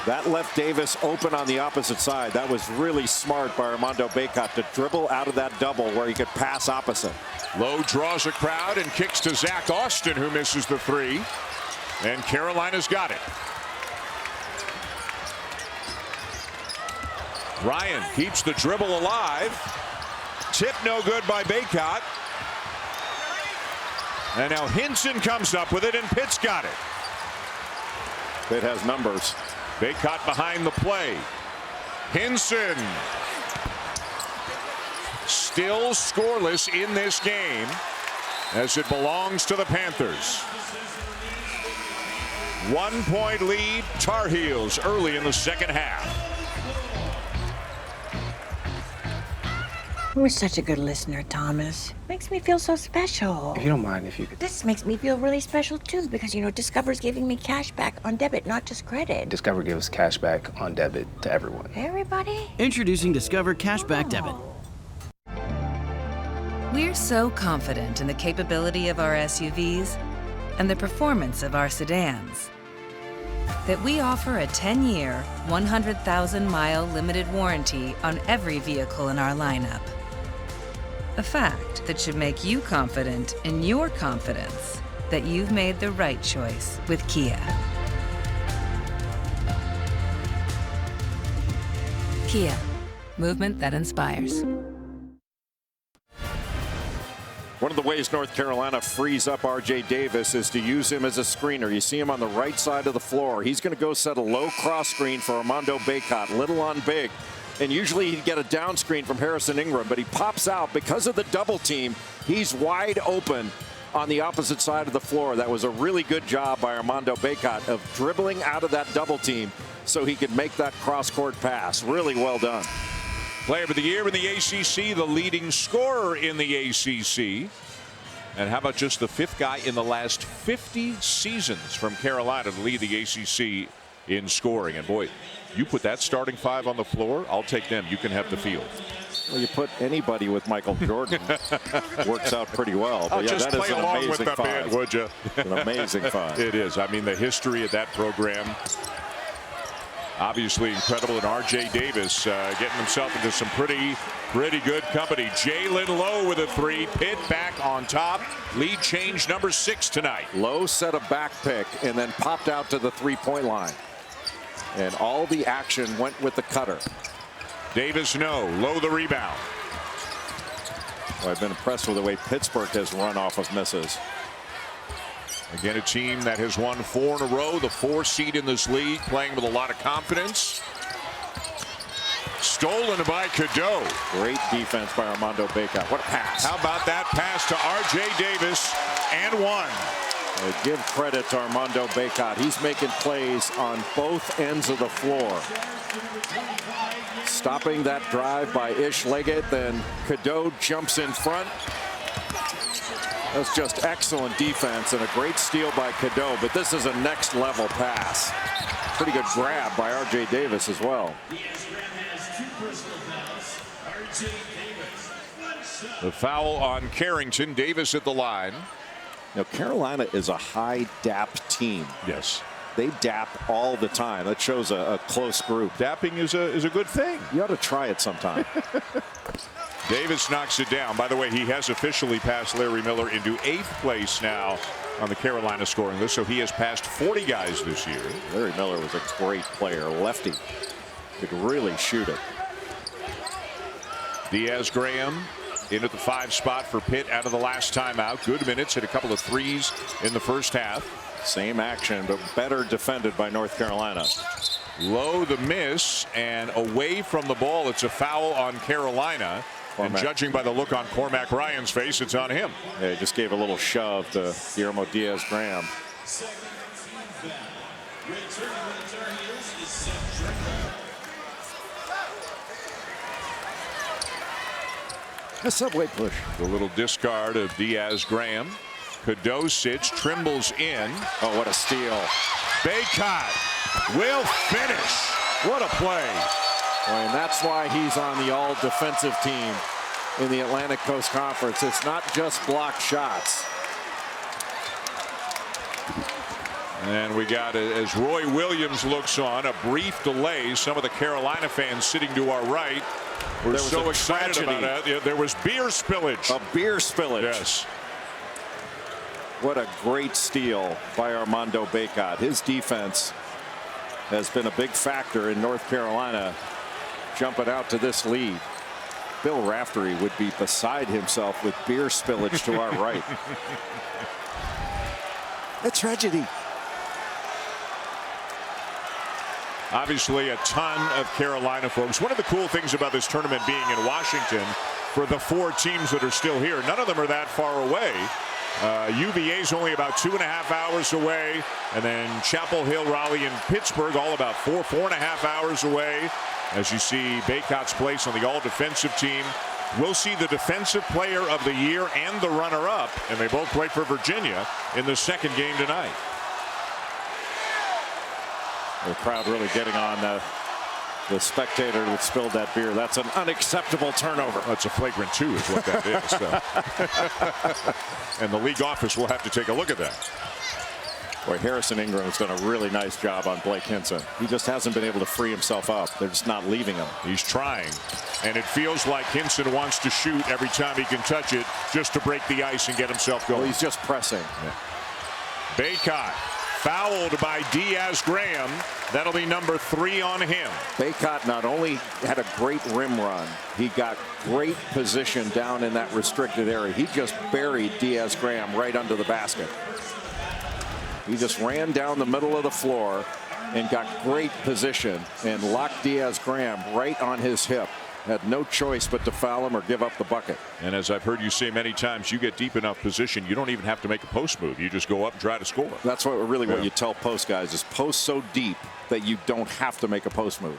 [SPEAKER 8] that left Davis open on the opposite side. That was really smart by Armando Baycott to dribble out of that double where he could pass opposite.
[SPEAKER 7] Lowe draws a crowd and kicks to Zach Austin, who misses the 3. And Carolina's got it. Ryan keeps the dribble alive. Tip no good by Baycott. And now Hinson comes up with it, and Pitt's got it.
[SPEAKER 8] Pitt has numbers.
[SPEAKER 7] Baycott behind the play. Hinson. still scoreless in this game as it belongs to the Panthers. 1 point lead, Tar Heels early in the second half.
[SPEAKER 1] You're such a good listener, Thomas. Makes me feel so special.
[SPEAKER 2] If you don't mind, if you could.
[SPEAKER 1] This makes me feel really special too because, Discover's giving me cash back on debit, not just credit.
[SPEAKER 2] Discover gives cash back on debit to everyone.
[SPEAKER 1] Everybody?
[SPEAKER 3] Introducing Discover Cashback Debit.
[SPEAKER 12] We're so confident in the capability of our SUVs and the performance of our sedans that we offer a 10-year, 100,000-mile limited warranty on every vehicle in our lineup. A fact that should make you confident in your confidence that you've made the right choice with Kia. Kia, movement that inspires.
[SPEAKER 8] One of the ways North Carolina frees up R.J. Davis is to use him as a screener. You see him on the right side of the floor. He's going to go set a low cross screen for Armando Bacot, little on big. And usually he'd get a down screen from Harrison Ingram, but he pops out because of the double team. He's wide open on the opposite side of the floor. That was a really good job by Armando Bacot of dribbling out of that double team so he could make that cross-court pass. Really well done.
[SPEAKER 7] Player of the year in the ACC, the leading scorer in the ACC. And how about just the fifth guy in the last 50 seasons from Carolina to lead the ACC in scoring? And boy, you put that starting five on the floor, I'll take them. You can have the field.
[SPEAKER 8] Well, you put anybody with Michael Jordan, works out pretty well. But
[SPEAKER 7] I'll just
[SPEAKER 8] that
[SPEAKER 7] play
[SPEAKER 8] is an
[SPEAKER 7] along with
[SPEAKER 8] amazing
[SPEAKER 7] the
[SPEAKER 8] five.
[SPEAKER 7] bid, would you?
[SPEAKER 8] An amazing five.
[SPEAKER 7] It is. I mean, the history of that program, obviously incredible. And R.J. Davis getting himself into some pretty good company. Jalen Lowe with a three. Pitt back on top. Lead change number 6 tonight.
[SPEAKER 8] Lowe set a back pick and then popped out to the three-point line. And all the action went with the cutter.
[SPEAKER 7] Davis no. Lowe the rebound.
[SPEAKER 8] Well, I've been impressed with the way Pittsburgh has run off of misses.
[SPEAKER 7] Again, a team that has won 4 in a row, the 4 seed in this league, playing with a lot of confidence. Stolen by Cadeau.
[SPEAKER 8] Great defense by Armando Bacot. What a pass.
[SPEAKER 7] How about that pass to R.J. Davis and one.
[SPEAKER 8] Give credit to Armando Bacot. He's making plays on both ends of the floor. Stopping that drive by Ish Leggett, then Cadeau jumps in front. That's just excellent defense and a great steal by Cadeau, but this is a next level pass. Pretty good grab by R.J. Davis as well.
[SPEAKER 7] The foul on Carrington. Davis at the line.
[SPEAKER 8] Now, Carolina is a high DAP team.
[SPEAKER 7] Yes.
[SPEAKER 8] They DAP all the time. That shows a close group.
[SPEAKER 7] Dapping is a good thing.
[SPEAKER 8] You ought to try it sometime.
[SPEAKER 7] Davis knocks it down. By the way, he has officially passed Larry Miller into 8th place now on the Carolina scoring list. So he has passed 40 guys this year.
[SPEAKER 8] Larry Miller was a great player. Lefty. Could really shoot it.
[SPEAKER 7] Diaz-Graham in at the 5 spot for Pitt out of the last timeout. Good minutes, hit a couple of threes in the first half.
[SPEAKER 8] Same action, but better defended by North Carolina.
[SPEAKER 7] Low the miss, and away from the ball. It's a foul on Carolina. And judging by the look on Cormac Ryan's face, it's on him.
[SPEAKER 8] Yeah, he just gave a little shove to Guillermo Diaz-Graham. A subway push.
[SPEAKER 7] The little discard of Diaz-Graham. Kadosic trembles in.
[SPEAKER 8] Oh, what a steal.
[SPEAKER 7] Bacot will finish. What a play.
[SPEAKER 8] And that's why he's on the all-defensive team in the Atlantic Coast Conference. It's not just blocked shots.
[SPEAKER 7] And we got, as Roy Williams looks on, a brief delay. Some of the Carolina fans sitting to our right were so excited about it. There was beer spillage.
[SPEAKER 8] A beer spillage.
[SPEAKER 7] Yes.
[SPEAKER 8] What a great steal by Armando Bacot. His defense has been a big factor in North Carolina jumping out to this lead. Bill Raftery would be beside himself with beer spillage to our right. A tragedy.
[SPEAKER 7] Obviously, a ton of Carolina folks. One of the cool things about this tournament being in Washington for the 4 teams that are still here. None of them are that far away. UVA is only about 2.5 hours away, and then Chapel Hill, Raleigh, and Pittsburgh all about 4.5 hours away. As you see Baycott's place on the all-defensive team. We'll see the defensive player of the year and the runner-up, and they both play for Virginia in the second game tonight.
[SPEAKER 8] The crowd really getting on the spectator that spilled that beer. That's an unacceptable turnover.
[SPEAKER 7] That's a flagrant 2 is what that is. So. And the league office will have to take a look at that.
[SPEAKER 8] Boy, Harrison Ingram has done a really nice job on Blake Hinson. He just hasn't been able to free himself up. They're just not leaving him.
[SPEAKER 7] He's trying. And it feels like Hinson wants to shoot every time he can touch it just to break the ice and get himself going.
[SPEAKER 8] Well, he's just pressing.
[SPEAKER 7] Yeah. Baycott fouled by Diaz-Graham. That'll be number 3 on him.
[SPEAKER 8] Baycott not only had a great rim run, he got great position down in that restricted area. He just buried Diaz-Graham right under the basket. He just ran down the middle of the floor and got great position and locked Diaz-Graham right on his hip. Had no choice but to foul him or give up the bucket.
[SPEAKER 7] And as I've heard you say many times, you get deep enough position, you don't even have to make a post move. You just go up and try to score.
[SPEAKER 8] That's what you tell post guys is post so deep that you don't have to make a post move.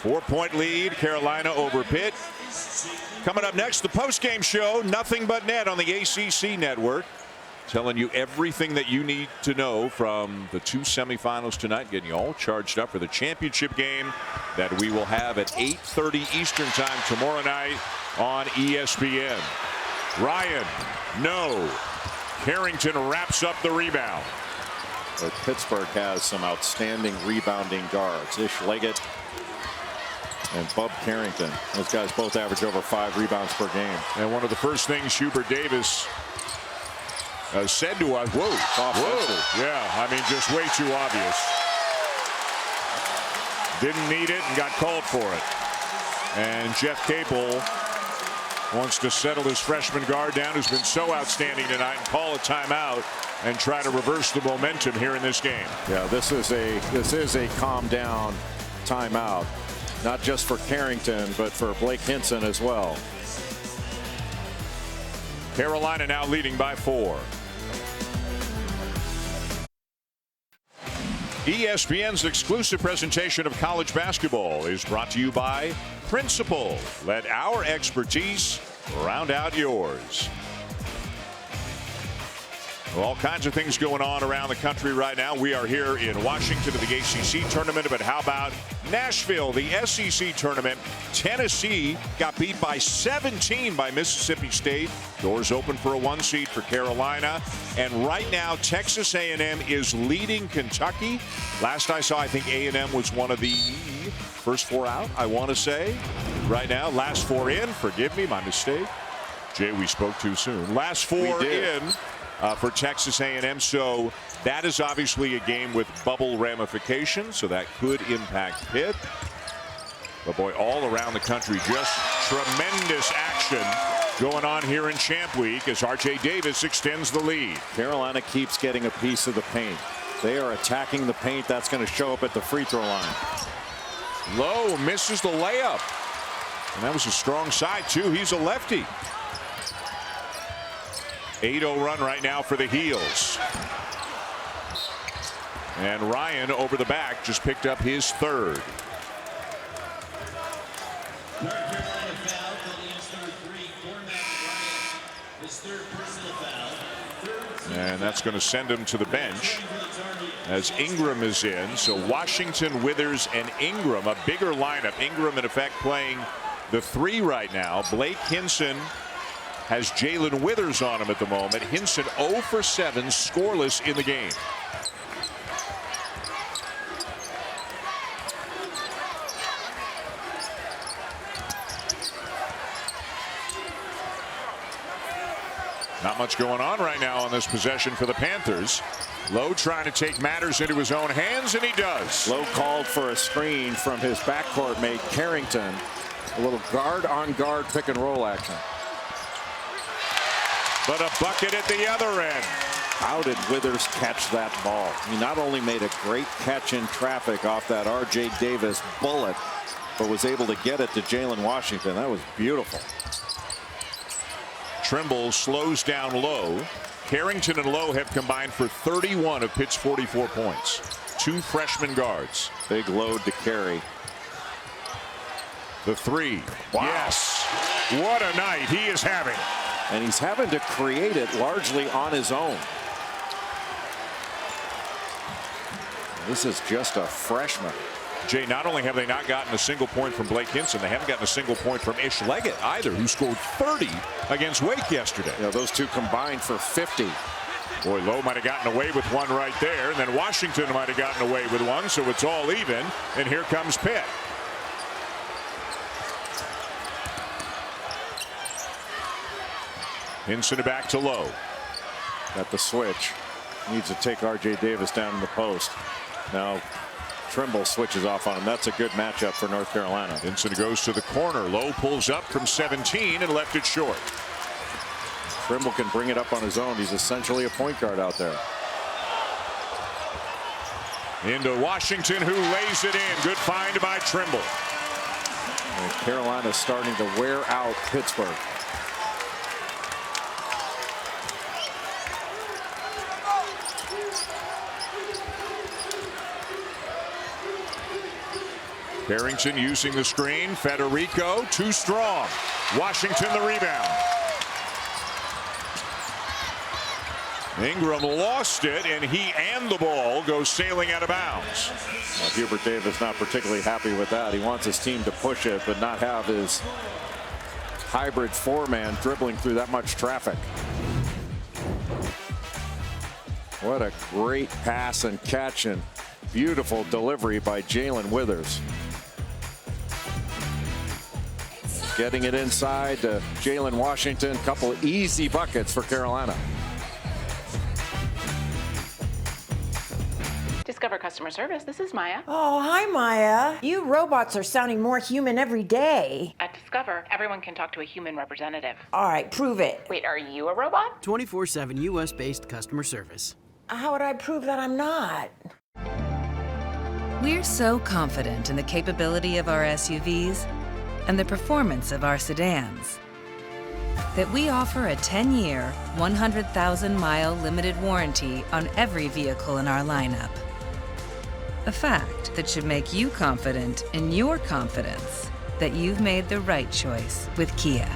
[SPEAKER 7] Four-point lead, Carolina over Pitt. Coming up next, the post-game show, Nothing But Net on the ACC network. Telling you everything that you need to know from the 2 semifinals tonight, getting you all charged up for the championship game that we will have at 8:30 Eastern time tomorrow night on ESPN. Ryan, no. Carrington wraps up the rebound.
[SPEAKER 8] But Pittsburgh has some outstanding rebounding guards. Ish Leggett and Bub Carrington. Those guys both average over 5 rebounds per game.
[SPEAKER 7] And one of the first things Hubert Davis said to us, whoa, yeah, I mean, just way too obvious. Didn't need it and got called for it. And Jeff Capel wants to settle his freshman guard down, who's been so outstanding tonight, and call a timeout and try to reverse the momentum here in this game.
[SPEAKER 8] Yeah, this is a calm down timeout, not just for Carrington, but for Blake Hinson as well.
[SPEAKER 7] Carolina now leading by 4. ESPN's exclusive presentation of college basketball is brought to you by Principal. Let our expertise round out yours. Well, all kinds of things going on around the country right now. We are here in Washington at the ACC tournament, but how about Nashville, the SEC tournament? Tennessee got beat by 17 by Mississippi State. Doors open for a 1 seed for Carolina. And right now, Texas A&M is leading Kentucky. Last I saw, I think A&M was one of the first 4 out, I want to say. Right now, last 4 in. Forgive me, my mistake. Jay, we spoke too soon. Last 4 in. For Texas A&M. So that is obviously a game with bubble ramifications, so that could impact Pitt. But boy, all around the country, just tremendous action going on here in Champ Week as R.J. Davis extends the lead.
[SPEAKER 8] Carolina keeps getting a piece of the paint. They are attacking the paint. That's going to show up at the free throw line.
[SPEAKER 7] Lowe misses the layup. And that was a strong side, too. He's a lefty. 8-0 run right now for the Heels. And Ryan over the back just picked up his 3rd. And that's going to send him to the bench as Ingram is in. So Washington, Withers, and Ingram, a bigger lineup. Ingram in effect playing the 3 right now. Blake Hinson has Jalen Withers on him at the moment. Hinson 0 for 7, scoreless in the game. Not much going on right now on this possession for the Panthers. Lowe trying to take matters into his own hands, and he does.
[SPEAKER 8] Lowe called for a screen from his backcourt mate Carrington. A little guard-on-guard pick-and-roll action.
[SPEAKER 7] But a bucket at the other end.
[SPEAKER 8] How did Withers catch that ball? He not only made a great catch in traffic off that R.J. Davis bullet, but was able to get it to Jalen Washington. That was beautiful.
[SPEAKER 7] Trimble slows down Lowe. Carrington and Lowe have combined for 31 of Pitt's 44 points. Two freshman guards.
[SPEAKER 8] Big load to carry.
[SPEAKER 7] The three. Wow. Yes. What a night he is having.
[SPEAKER 8] And he's having to create it largely on his own. This is just a freshman.
[SPEAKER 7] Jay, not only have they not gotten a single point from Blake Hinson, they haven't gotten a single point from Ish Leggett either, who scored 30 against Wake yesterday.
[SPEAKER 8] Yeah, those two combined for 50.
[SPEAKER 7] Boy, Lowe might have gotten away with one right there, and then Washington might have gotten away with one, so it's all even. And here comes Pitt. Hinson back to Lowe.
[SPEAKER 8] Got the switch. Needs to take R.J. Davis down in the post. Now Trimble switches off on him. That's a good matchup for North Carolina.
[SPEAKER 7] Hinson goes to the corner. Lowe pulls up from 17 and left it short.
[SPEAKER 8] Trimble can bring it up on his own. He's essentially a point guard out there.
[SPEAKER 7] Into Washington, who lays it in. Good find by Trimble.
[SPEAKER 8] And Carolina's starting to wear out Pittsburgh.
[SPEAKER 7] Carrington using the screen. Federico too strong. Washington the rebound. Ingram lost it, and he and the ball go sailing out of bounds.
[SPEAKER 8] Well, Hubert Davis not particularly happy with that. He wants his team to push it, but not have his hybrid four-man dribbling through that much traffic. What a great pass and catch and beautiful delivery by Jalen Withers. Getting it inside to Jalen Washington. Couple easy buckets for Carolina.
[SPEAKER 10] Discover customer service. This is Maya.
[SPEAKER 1] Oh, hi, Maya. You robots are sounding more human every day.
[SPEAKER 10] At Discover, everyone can talk to a human representative.
[SPEAKER 1] All right, prove it.
[SPEAKER 10] Wait, are you a robot?
[SPEAKER 3] 24/7 U.S.-based customer service.
[SPEAKER 1] How would I prove that I'm not?
[SPEAKER 12] We're so confident in the capability of our SUVs and the performance of our sedans that we offer a 10-year, 100,000-mile limited warranty on every vehicle in our lineup. A fact that should make you confident in your confidence that you've made the right choice with Kia.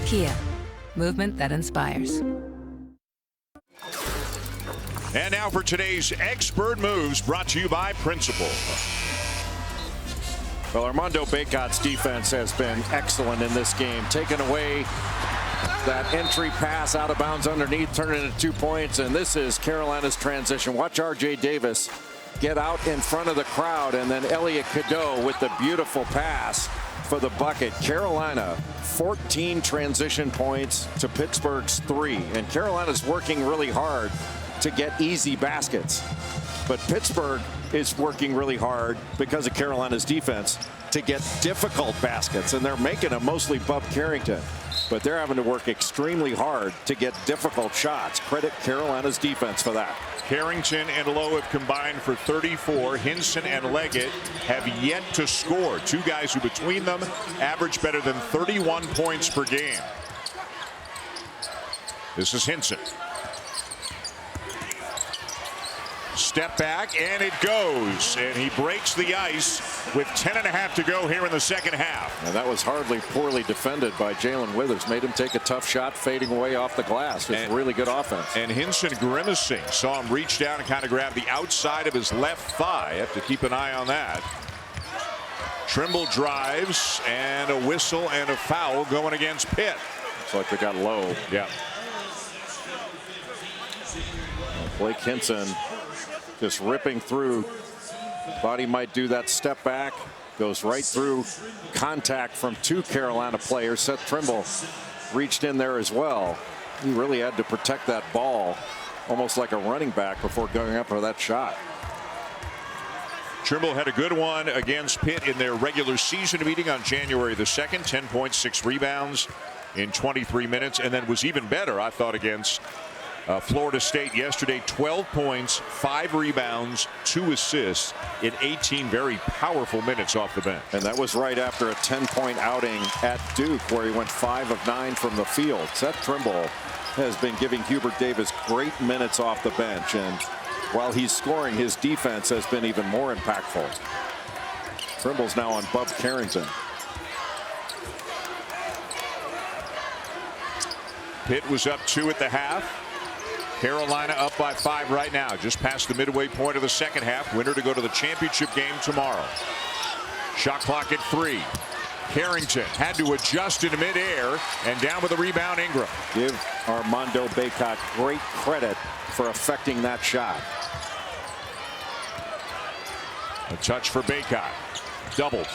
[SPEAKER 12] Kia, movement that inspires.
[SPEAKER 7] And now for today's Expert Moves, brought to you by Principal.
[SPEAKER 8] Well, Armando Bacot's defense has been excellent in this game, taking away that entry pass out of bounds underneath, turning it into 2 points, and this is Carolina's transition. Watch R.J. Davis get out in front of the crowd, and then Elliot Cadeau with the beautiful pass for the bucket. Carolina, 14 transition points to Pittsburgh's 3, and Carolina's working really hard to get easy baskets. But Pittsburgh is working really hard because of Carolina's defense to get difficult baskets, and they're making them mostly Bub Carrington. But they're having to work extremely hard to get difficult shots. Credit Carolina's defense for that.
[SPEAKER 7] Carrington and Lowe have combined for 34. Hinson and Leggett have yet to score. Two guys who between them average better than 31 points per game. This is Hinson. Step back, and it goes. And he breaks the ice with 10.5 to go here in the second half.
[SPEAKER 8] And that was hardly poorly defended by Jalen Withers. Made him take a tough shot, fading away off the glass. It's really good offense.
[SPEAKER 7] And Hinson grimacing. Saw him reach down and kind of grab the outside of his left thigh. Have to keep an eye on that. Trimble drives, and a whistle and a foul going against Pitt.
[SPEAKER 8] Looks like they got Low.
[SPEAKER 7] Yeah.
[SPEAKER 8] Blake Hinson just ripping through. Thought he might do that step back. Goes right through contact from two Carolina players. Seth Trimble reached in there as well. He really had to protect that ball almost like a running back before going up for that shot.
[SPEAKER 7] Trimble had a good one against Pitt in their regular season meeting on January the 2nd. 10 points, 6 rebounds. in 23 minutes, and then was even better, I thought, against Florida State yesterday. 12 points, 5 rebounds, 2 assists in 18 very powerful minutes off the bench.
[SPEAKER 8] And that was right after a 10-point outing at Duke, where he went 5 of 9 from the field. Seth Trimble has been giving Hubert Davis great minutes off the bench, and while he's scoring, his defense has been even more impactful. Trimble's now on Bub Carrington.
[SPEAKER 7] Pitt was up 2 at the half. Carolina up by 5 right now, just past the midway point of the second half. Winner to go to the championship game tomorrow. Shot clock at 3. Carrington had to adjust in midair, and down with the rebound, Ingram.
[SPEAKER 8] Give Armando Bacot great credit for affecting that shot.
[SPEAKER 7] A touch for Bacot. Doubled.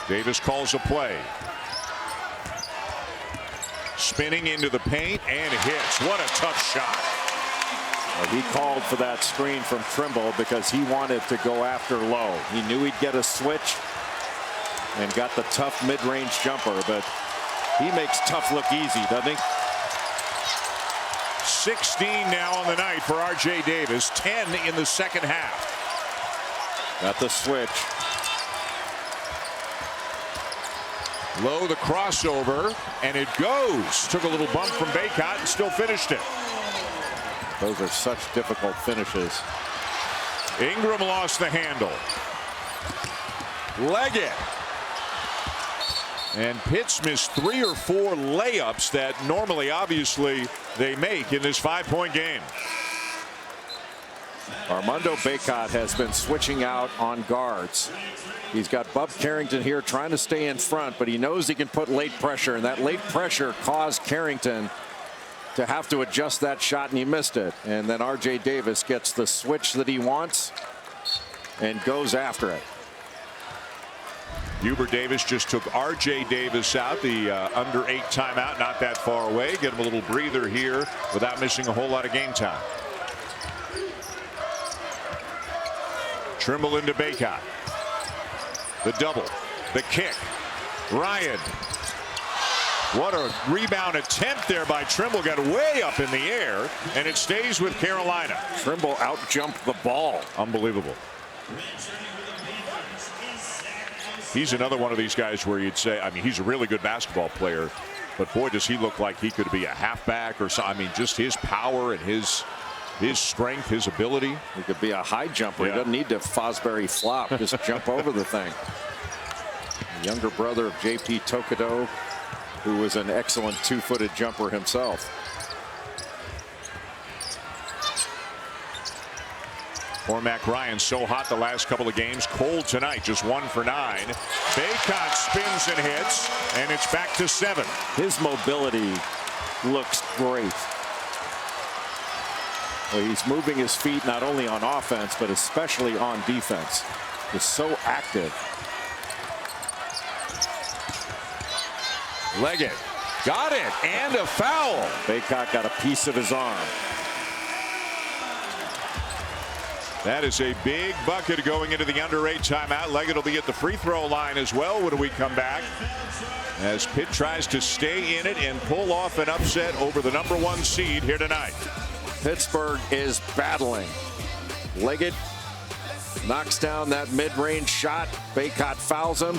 [SPEAKER 7] Davis calls a play. Spinning into the paint and hits. What a tough shot.
[SPEAKER 8] Well, he called for that screen from Trimble because he wanted to go after low. He knew he'd get a switch and got the tough mid-range jumper, but he makes tough look easy, doesn't he?
[SPEAKER 7] 16 now on the night for R.J. Davis. 10 in the second half.
[SPEAKER 8] Got the switch.
[SPEAKER 7] Low, the crossover, and it goes. Took a little bump from Bacot and still finished it.
[SPEAKER 8] Those are such difficult finishes.
[SPEAKER 7] Ingram lost the handle. Leggett. And Pitt's missed 3 or 4 layups that normally, obviously, they make in this 5-point game.
[SPEAKER 8] Armando Bacot has been switching out on guards. He's got Bub Carrington here trying to stay in front, but he knows he can put late pressure, and that late pressure caused Carrington to have to adjust that shot, and he missed it. And then R.J. Davis gets the switch that he wants and goes after it.
[SPEAKER 7] Hubert Davis just took R.J. Davis out, the under 8 timeout, not that far away. Get him a little breather here without missing a whole lot of game time. Trimble into Bacot. The double, the kick. Ryan. What a rebound attempt there by Trimble. Got way up in the air, and it stays with Carolina.
[SPEAKER 8] Trimble out-jumped the ball.
[SPEAKER 7] Unbelievable. He's another one of these guys where you'd say, I mean, he's a really good basketball player, but boy, does he look like he could be a halfback or something. I mean, just his power and his strength, his ability.
[SPEAKER 8] He could be a high jumper. Yeah. He doesn't need to Fosbury flop. Just jump over the thing. The younger brother of J.P. Tokido, who was an excellent 2-footed jumper himself.
[SPEAKER 7] Cormac Ryan so hot the last couple of games. Cold tonight, just 1 for 9. Bacot spins and hits, and it's back to 7.
[SPEAKER 8] His mobility looks great. Well, he's moving his feet not only on offense, but especially on defense. He's so active.
[SPEAKER 7] Leggett got it, and a foul.
[SPEAKER 8] Bacot got a piece of his arm.
[SPEAKER 7] That is a big bucket going into the under 8 timeout. Leggett will be at the free throw line as well when we come back, as Pitt tries to stay in it and pull off an upset over the number 1 seed here tonight.
[SPEAKER 8] Pittsburgh is battling. Leggett knocks down that mid-range shot. Bacot fouls him.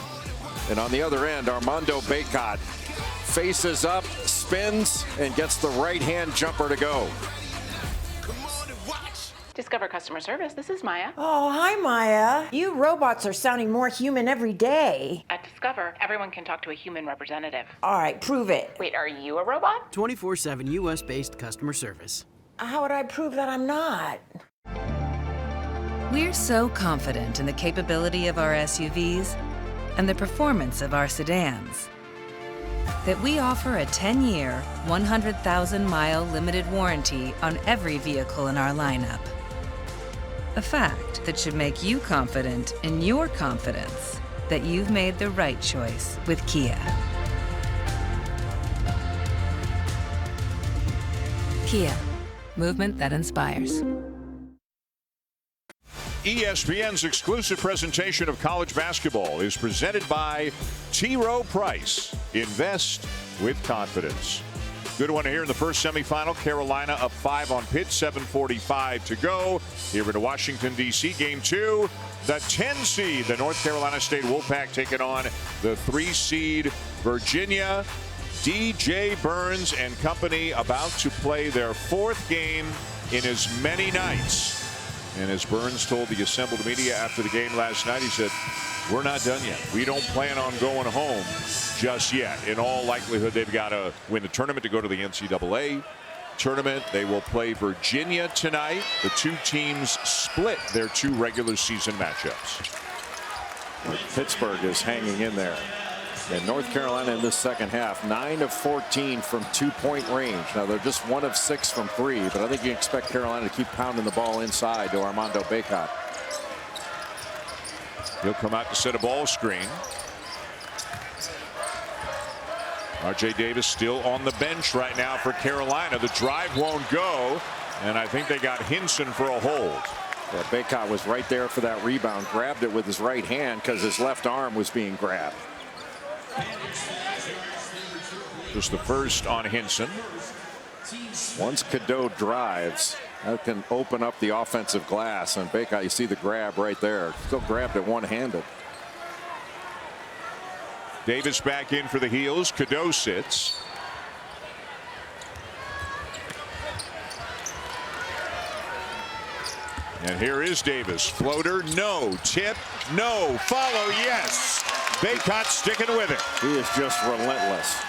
[SPEAKER 8] And on the other end, Armando Bacot faces up, spins, and gets the right-hand jumper to go.
[SPEAKER 10] Discover customer service. This is Maya.
[SPEAKER 1] Oh, hi, Maya. You robots are sounding more human every day.
[SPEAKER 10] At Discover, everyone can talk to a human representative.
[SPEAKER 1] All right, prove it.
[SPEAKER 10] Wait, are you a robot?
[SPEAKER 3] 24/7 U.S.-based customer service.
[SPEAKER 1] How would I prove that I'm not?
[SPEAKER 12] We're so confident in the capability of our SUVs and the performance of our sedans that we offer a 10-year, 100,000-mile limited warranty on every vehicle in our lineup. A fact that should make you confident in your confidence that you've made the right choice with Kia. Kia, movement that inspires.
[SPEAKER 7] ESPN's exclusive presentation of college basketball is presented by T. Rowe Price. Invest with confidence. Good one here in the first semifinal. Carolina up 5 on Pitt, 7:45 to go. Here in Washington, D.C., game 2. The 10 seed, the North Carolina State Wolfpack, taking on the 3 seed Virginia. DJ Burns and company about to play their 4th game in as many nights. And as Burns told the assembled media after the game last night, he said, "We're not done yet. We don't plan on going home just yet. In all likelihood, they've got to win the tournament to go to the NCAA tournament. They will play Virginia tonight. The 2 teams split their 2 regular season matchups.
[SPEAKER 8] Pittsburgh is hanging in there. And North Carolina in this second half, 9 of 14 from 2-point range. Now they're just 1 of 6 from 3, but I think you expect Carolina to keep pounding the ball inside to Armando Bacot.
[SPEAKER 7] He'll come out to set a ball screen. R.J. Davis still on the bench right now for Carolina. The drive won't go, and I think they got Hinson for a hold.
[SPEAKER 8] Yeah, Bacot was right there for that rebound, grabbed it with his right hand because his left arm was being grabbed.
[SPEAKER 7] Just the first on Hinson.
[SPEAKER 8] Once Cadeau drives, that can open up the offensive glass, and Bacot, you see the grab right there. Still grabbed it one-handed.
[SPEAKER 7] Davis back in for the Heels. Cadeau sits. And here is Davis. Floater, no. Tip, no. Follow, yes. Bacot sticking with it.
[SPEAKER 8] He is just relentless.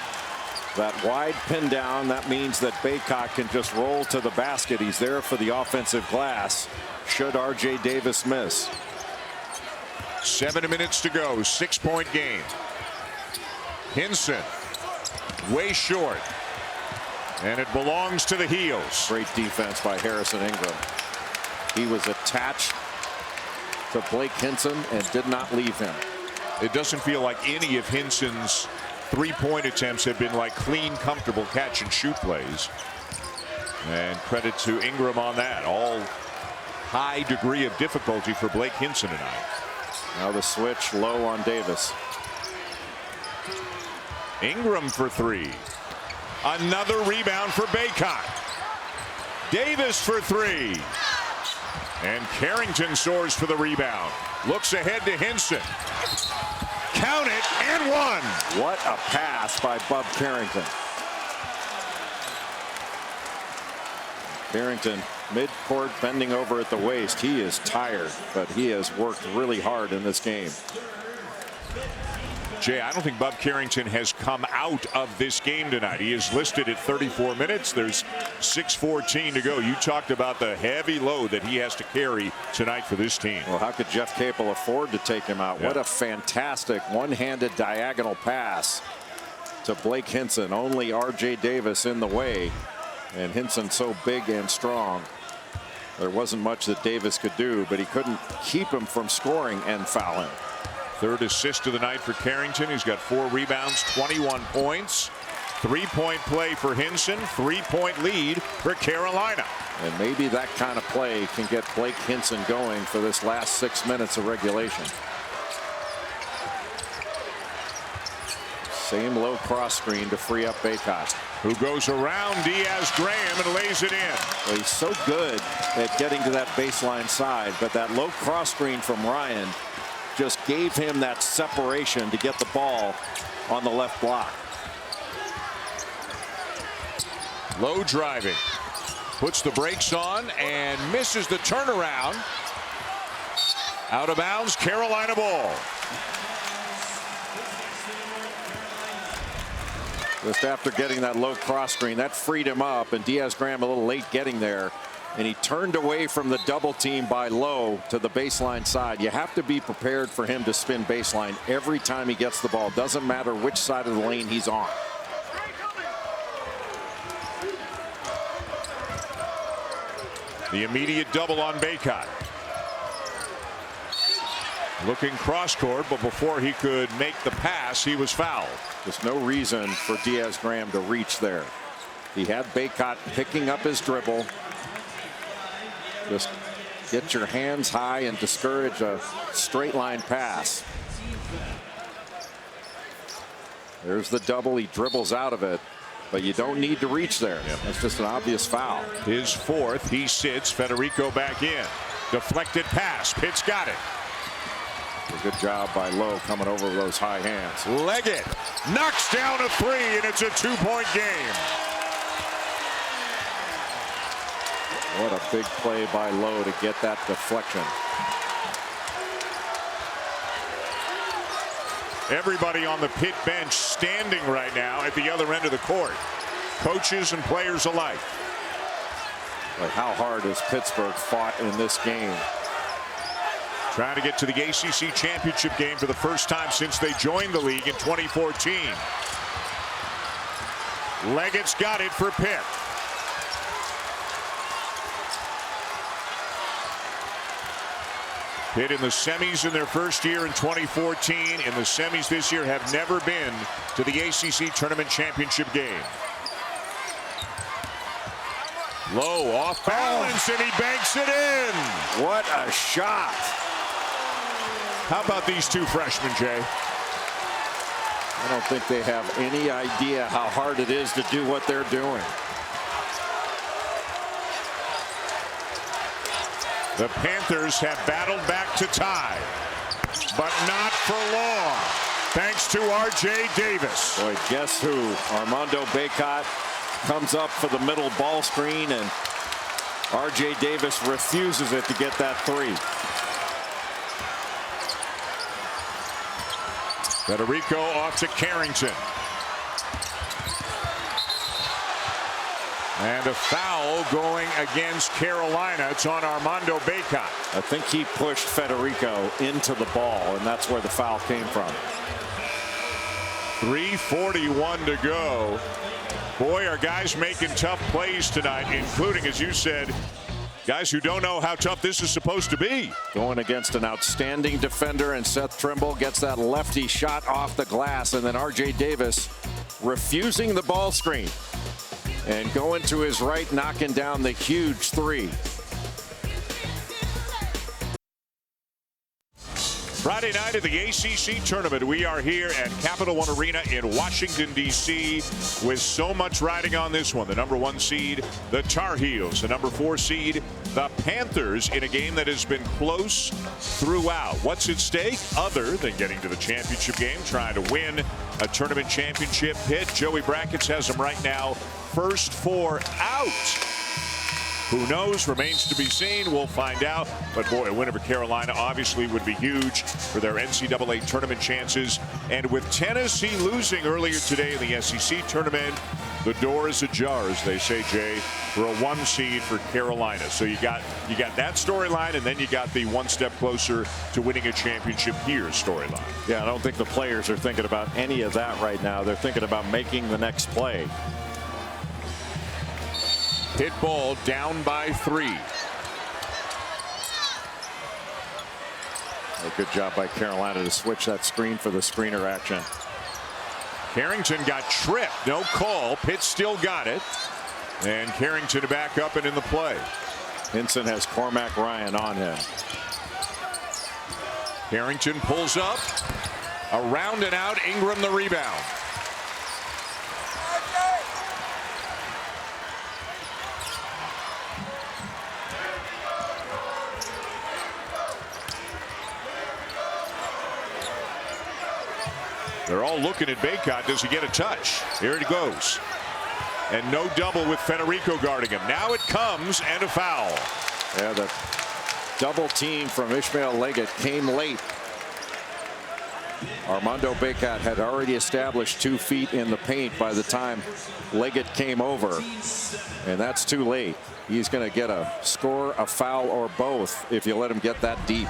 [SPEAKER 8] That wide pin down, that means that Bacot can just roll to the basket. He's there for the offensive glass. Should R.J. Davis miss.
[SPEAKER 7] 7 minutes to go. 6-point game. Hinson way short. And it belongs to the Heels.
[SPEAKER 8] Great defense by Harrison Ingram. He was attached to Blake Hinson and did not leave him.
[SPEAKER 7] It doesn't feel like any of Hinson's 3-point attempts have been like clean, comfortable catch and shoot plays. And credit to Ingram on that. All high degree of difficulty for Blake Hinson tonight.
[SPEAKER 8] Now the switch low on Davis.
[SPEAKER 7] Ingram for 3. Another rebound for Bacot. Davis for 3. And Carrington soars for the rebound. Looks ahead to Hinson. Count it, and 1.
[SPEAKER 8] What a pass by Bub Carrington. Carrington mid-court, bending over at the waist. He is tired, but he has worked really hard in this game.
[SPEAKER 7] Jay, I don't think Bub Carrington has come out of this game tonight. He is listed at 34 minutes. There's 6:14 to go. You talked about the heavy load that he has to carry tonight for this team.
[SPEAKER 8] Well, how could Jeff Capel afford to take him out? Yeah. What a fantastic one-handed diagonal pass to Blake Hinson. Only R.J. Davis in the way, and Hinson so big and strong. There wasn't much that Davis could do, but he couldn't keep him from scoring and fouling.
[SPEAKER 7] 3rd assist of the night for Carrington. He's got 4 rebounds, 21 points. 3-point play for Hinson. 3-point lead for Carolina.
[SPEAKER 8] And maybe that kind of play can get Blake Hinson going for this last 6 minutes of regulation. Same low cross screen to free up Bacot,
[SPEAKER 7] who goes around Diaz-Graham and lays it in.
[SPEAKER 8] Well, he's so good at getting to that baseline side, but that low cross screen from Ryan just gave him that separation to get the ball on the left block.
[SPEAKER 7] Low driving, puts the brakes on and misses the turnaround. Out of bounds, Carolina ball.
[SPEAKER 8] Just after getting that low cross screen, that freed him up, and Diaz-Graham a little late getting there. And he turned away from the double team by Lowe to the baseline side. You have to be prepared for him to spin baseline every time he gets the ball. Doesn't matter which side of the lane he's on.
[SPEAKER 7] The immediate double on Bacot. Looking cross court, but before he could make the pass, he was fouled.
[SPEAKER 8] There's no reason for Diaz-Graham to reach there. He had Bacot picking up his dribble. Just get your hands high and discourage a straight line pass. There's the double. He dribbles out of it, but you don't need to reach there. That's just an obvious foul.
[SPEAKER 7] His fourth. He sits. Federico back in. Deflected pass. Pitt's got it.
[SPEAKER 8] A good job by Lowe coming over with those high hands.
[SPEAKER 7] Leggett knocks down a three, and it's a 2-point game.
[SPEAKER 8] What a big play by Lowe to get that deflection.
[SPEAKER 7] Everybody on the Pitt bench standing right now at the other end of the court. Coaches and players alike.
[SPEAKER 8] But how hard has Pittsburgh fought in this game?
[SPEAKER 7] Trying to get to the ACC championship game for the first time since they joined the league in 2014. Leggett's got it for Pitt. Pitt in the semis in their first year in 2014. In the semis this year have never been to the ACC tournament championship game. Low off balance, and he banks it in.
[SPEAKER 8] What a shot.
[SPEAKER 7] How about these two freshmen, Jay?
[SPEAKER 8] I don't think they have any idea how hard it is to do what they're doing.
[SPEAKER 7] The Panthers have battled back to tie, but not for long, thanks to R.J. Davis.
[SPEAKER 8] Boy, guess who? Armando Bacot comes up for the middle ball screen, and R.J. Davis refuses it to get that three.
[SPEAKER 7] Federico off to Carrington. And a foul going against Carolina. It's on Armando Bacot.
[SPEAKER 8] I think he pushed Federico into the ball, and that's where the foul came from.
[SPEAKER 7] 3:41 to go. Boy, are guys making tough plays tonight, including, as you said, guys who don't know how tough this is supposed to be.
[SPEAKER 8] Going against an outstanding defender, and Seth Trimble gets that lefty shot off the glass, and then R.J. Davis refusing the ball screen and going to his right, knocking down the huge three.
[SPEAKER 7] Friday night at the ACC tournament. We are here at Capital One Arena in Washington, D.C. with so much riding on this one. The number 1 seed, the Tar Heels. The number 4 seed, the Panthers, in a game that has been close throughout. What's at stake other than getting to the championship game, trying to win a tournament championship? Pitt, Joey Brackets has them right now. First 4 out. Who knows? Remains to be seen. We'll find out. But boy, a win over Carolina obviously would be huge for their NCAA tournament chances. And with Tennessee losing earlier today in the SEC tournament, the door is ajar, as they say, Jay, for a 1 seed for Carolina. So you got that storyline, and then you got the one step closer to winning a championship here storyline.
[SPEAKER 8] Yeah, I don't think the players are thinking about any of that right now. They're thinking about making the next play.
[SPEAKER 7] Pitt ball down by 3.
[SPEAKER 8] A good job by Carolina to switch that screen for the screener action.
[SPEAKER 7] Carrington got tripped. No call. Pitt still got it. And Carrington back up and in the play.
[SPEAKER 8] Hinson has Cormac Ryan on him.
[SPEAKER 7] Carrington pulls up. Around and out. Ingram the rebound. They're all looking at Bacot. Does he get a touch? Here it goes. And no double with Federico guarding him. Now it comes, and a foul.
[SPEAKER 8] Yeah, the double team from Ishmael Leggett came late. Armando Bacot had already established 2 feet in the paint by the time Leggett came over. And that's too late. He's going to get a score, a foul, or both if you let him get that deep.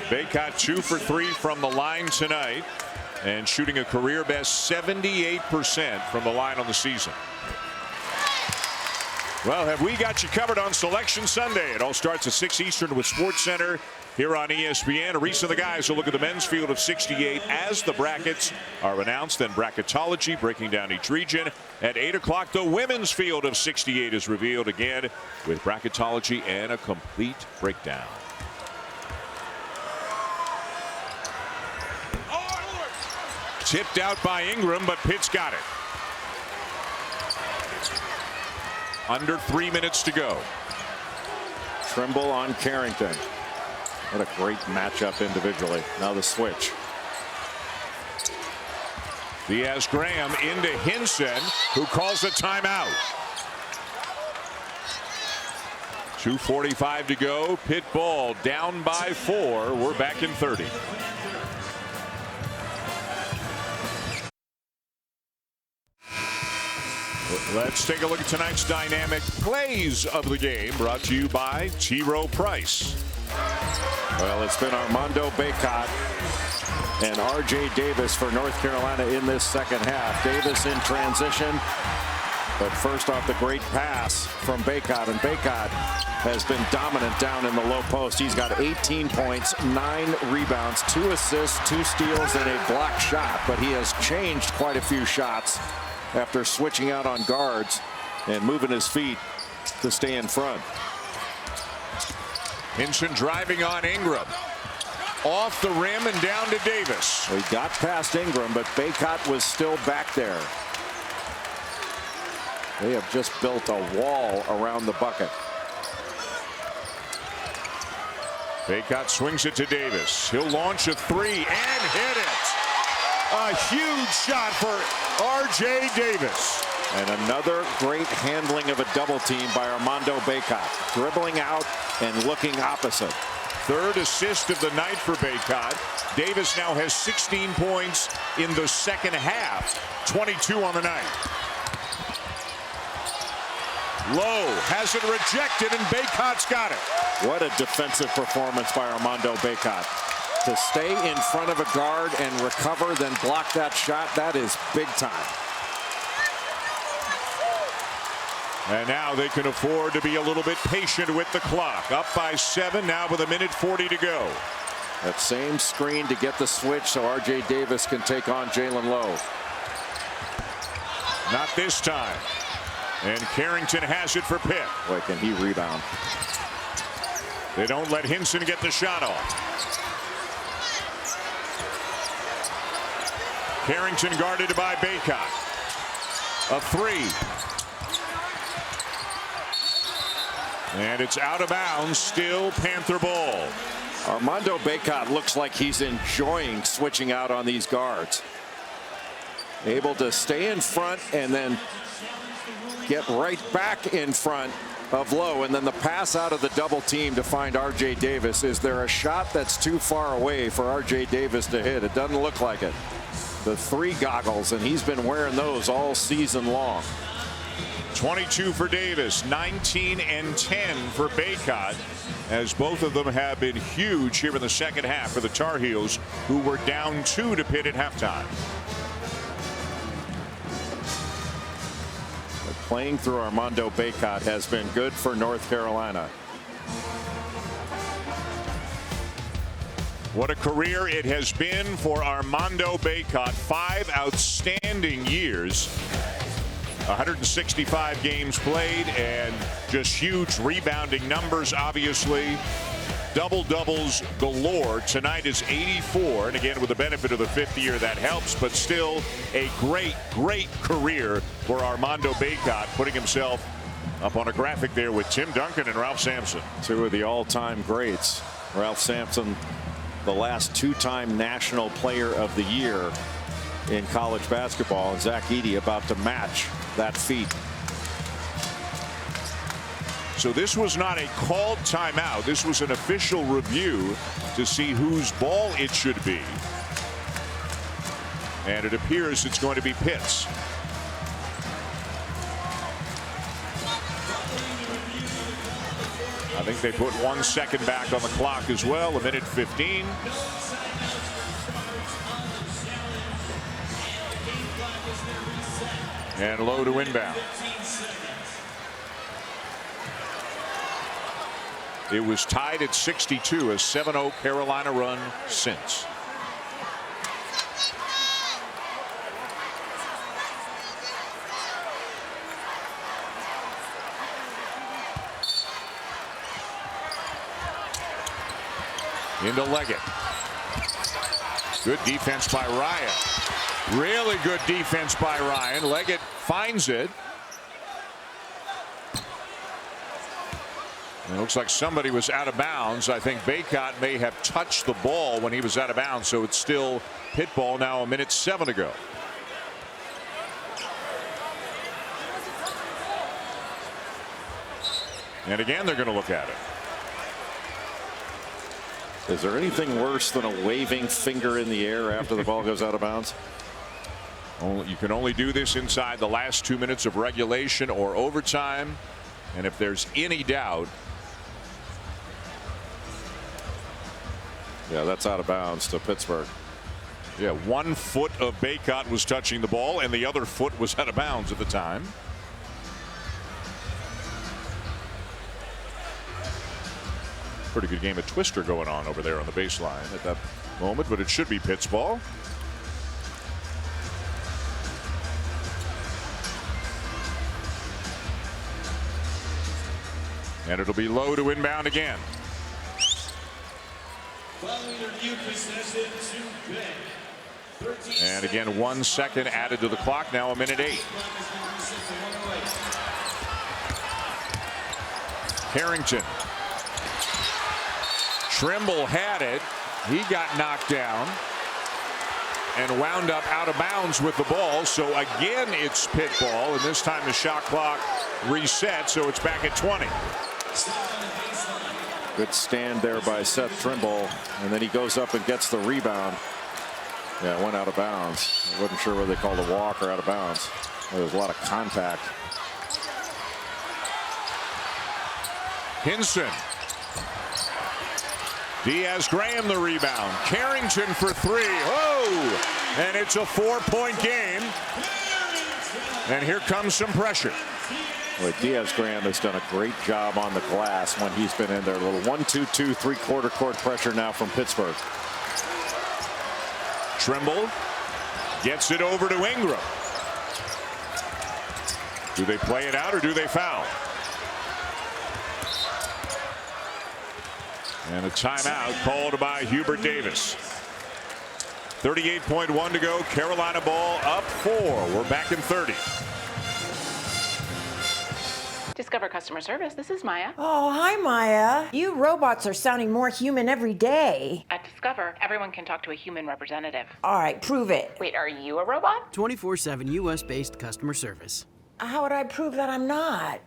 [SPEAKER 7] Bacot 2 for 3 from the line tonight, and shooting a career best 78% from the line on the season. Well, have we got you covered on Selection Sunday? It all starts at 6 Eastern with SportsCenter Here on ESPN, Reese and the guys will look at the men's field of 68 as the brackets are announced. Then bracketology, breaking down each region. At 8 o'clock, the women's field of 68 is revealed again with bracketology and a complete breakdown. Tipped out by Ingram, but Pitt's got it. Under 3 minutes to go.
[SPEAKER 8] Trimble on Carrington. What a great matchup individually. Now the switch.
[SPEAKER 7] Diaz-Graham into Hinson, who calls a timeout. 2:45 to go. Pitt ball down by 4. We're back in 30. Let's take a look at tonight's dynamic plays of the game, brought to you by T. Rowe Price.
[SPEAKER 8] Well, it's been Armando Bacot and R.J. Davis for North Carolina in this second half. Davis in transition, but first off the great pass from Bacot, and Bacot has been dominant down in the low post. He's got 18 points, 9 rebounds, 2 assists, 2 steals, and a blocked shot, but he has changed quite a few shots after switching out on guards and moving his feet to stay in front.
[SPEAKER 7] Hinson driving on Ingram. Off the rim and down to Davis.
[SPEAKER 8] Well, he got past Ingram, but Bacot was still back there. They have just built a wall around the bucket.
[SPEAKER 7] Bacot swings it to Davis. He'll launch a 3 and hit it. A huge shot for R.J. Davis.
[SPEAKER 8] And another great handling of a double team by Armando Bacot. Dribbling out and looking opposite.
[SPEAKER 7] Third assist of the night for Bacot. Davis now has 16 points in the second half. 22 on the night. Low has it rejected, and Bacot's got it.
[SPEAKER 8] What a defensive performance by Armando Bacot. To stay in front of a guard and recover, then block that shot, that is big time.
[SPEAKER 7] And now they can afford to be a little bit patient with the clock. Up by 7 now with 1:40 to go.
[SPEAKER 8] That same screen to get the switch so R.J. Davis can take on Jalen Lowe.
[SPEAKER 7] Not this time. And Carrington has it for Pitt.
[SPEAKER 8] Boy, can he rebound.
[SPEAKER 7] They don't let Hinson get the shot off. Carrington guarded by Bacot. A 3. And it's out of bounds. Still Panther ball.
[SPEAKER 8] Armando Bacot looks like he's enjoying switching out on these guards. Able to stay in front and then get right back in front of Lowe, and then the pass out of the double team to find R.J. Davis. Is there a shot that's too far away for R.J. Davis to hit? It doesn't look like it. The 3 goggles, and he's been wearing those all season long.
[SPEAKER 7] 22 for Davis, 19 and 10 for Bacot, as both of them have been huge here in the second half for the Tar Heels, who were down 2 to Pitt at halftime.
[SPEAKER 8] Playing through Armando Bacot has been good for North Carolina.
[SPEAKER 7] What a career it has been for Armando Bacot. 5 outstanding years. 165 games played and just huge rebounding numbers, obviously. Double-doubles galore. Tonight is 84, and again, with the benefit of the 5th year, that helps, but still a great, great career for Armando Bacot, putting himself up on a graphic there with Tim Duncan and Ralph Sampson.
[SPEAKER 8] 2 of the all-time greats. Ralph Sampson, the last 2-time National Player of the Year in college basketball, and Zach Edey about to match that feat.
[SPEAKER 7] So this was not a called timeout. This was an official review to see whose ball it should be. And it appears it's going to be Pitt's. I think they put 1 second back on the clock as well. 1:15. And Lowe to inbound. It was tied at 62, a 7-0 Carolina run since. Into Leggett. Good defense by Ryan. Really good defense by Ryan. Leggett finds it. It looks like somebody was out of bounds. I think Baycott may have touched the ball when he was out of bounds, so it's still Pitt ball now, 1:07 to go. And again, they're going to look at it.
[SPEAKER 8] Is there anything worse than a waving finger in the air after the ball goes out of bounds?
[SPEAKER 7] You can only do this inside the last 2 minutes of regulation or overtime. And if there's any doubt.
[SPEAKER 8] Yeah, that's out of bounds to Pittsburgh.
[SPEAKER 7] Yeah, 1 foot of Baycott was touching the ball and the other foot was out of bounds at the time. Pretty good game of Twister going on over there on the baseline at that moment, but it should be Pitt's ball. And it'll be low to inbound again. And again, 1 second added to the clock, now 1:08. Carrington. Trimble had it. He got knocked down and wound up out of bounds with the ball. So again, it's Pitt ball, and this time the shot clock reset, so it's back at 20.
[SPEAKER 8] Good stand there by Seth Trimble, and then he goes up and gets the rebound. Yeah, it went out of bounds. I wasn't sure whether they called a walk or out of bounds. There was a lot of contact.
[SPEAKER 7] Hinson. Diaz-Graham the rebound. Carrington for 3. Oh! And it's a 4-point game. And here comes some pressure.
[SPEAKER 8] Well, Diaz-Graham has done a great job on the glass when he's been in there. A little 1-2-2 3/4 court pressure now from Pittsburgh.
[SPEAKER 7] Trimble gets it over to Ingram. Do they play it out or do they foul? And a timeout called by Hubert Davis. 38.1 to go. Carolina ball up 4. We're back in 30.
[SPEAKER 10] Discover customer service. This is Maya.
[SPEAKER 1] Oh, hi, Maya. You robots are sounding more human every day.
[SPEAKER 10] At Discover, everyone can talk to a human representative.
[SPEAKER 1] All right, prove it.
[SPEAKER 10] Wait, are you a robot?
[SPEAKER 3] 24/7 US-based customer service.
[SPEAKER 1] How would I prove that I'm not?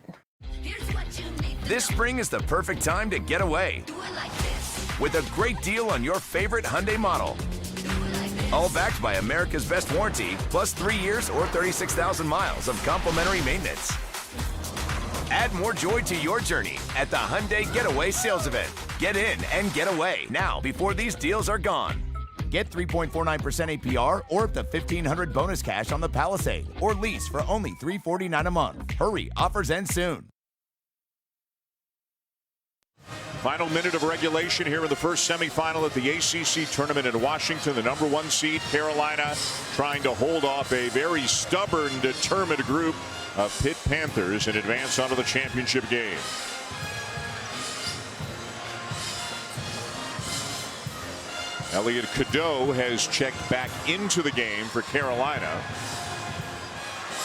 [SPEAKER 11] This spring is the perfect time to get away with a great deal on your favorite Hyundai model. All backed by America's best warranty, plus 3 years or 36,000 miles of complimentary maintenance. Add more joy to your journey at the Hyundai Getaway Sales Event. Get in and get away now before these deals are gone. Get 3.49% APR or up to $1,500 bonus cash on the Palisade or lease for only $349 a month. Hurry, offers end soon.
[SPEAKER 7] Final minute of regulation here in the first semifinal at the ACC tournament in Washington. The #1 seed, Carolina, trying to hold off a very stubborn, determined group of Pitt Panthers and advance onto the championship game. Elliot Cadeau has checked back into the game for Carolina.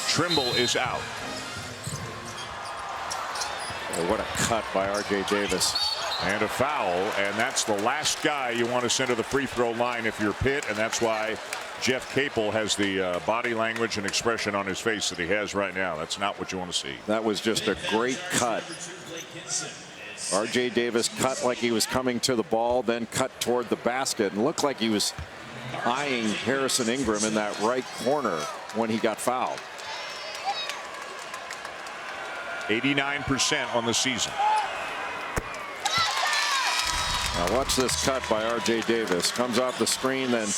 [SPEAKER 7] Trimble is out.
[SPEAKER 8] Oh, what a cut by R.J. Davis.
[SPEAKER 7] And a foul, and that's the last guy you want to send to the free throw line if you're Pitt, and that's why Jeff Capel has the body language and expression on his face that he has right now. That's not what you want to see.
[SPEAKER 8] That was just a great cut. R.J. Davis cut like he was coming to the ball, then cut toward the basket, and looked like he was eyeing Harrison Ingram in that right corner when he got fouled.
[SPEAKER 7] 89% on the season.
[SPEAKER 8] Now watch this cut by R.J. Davis. Comes off the screen, then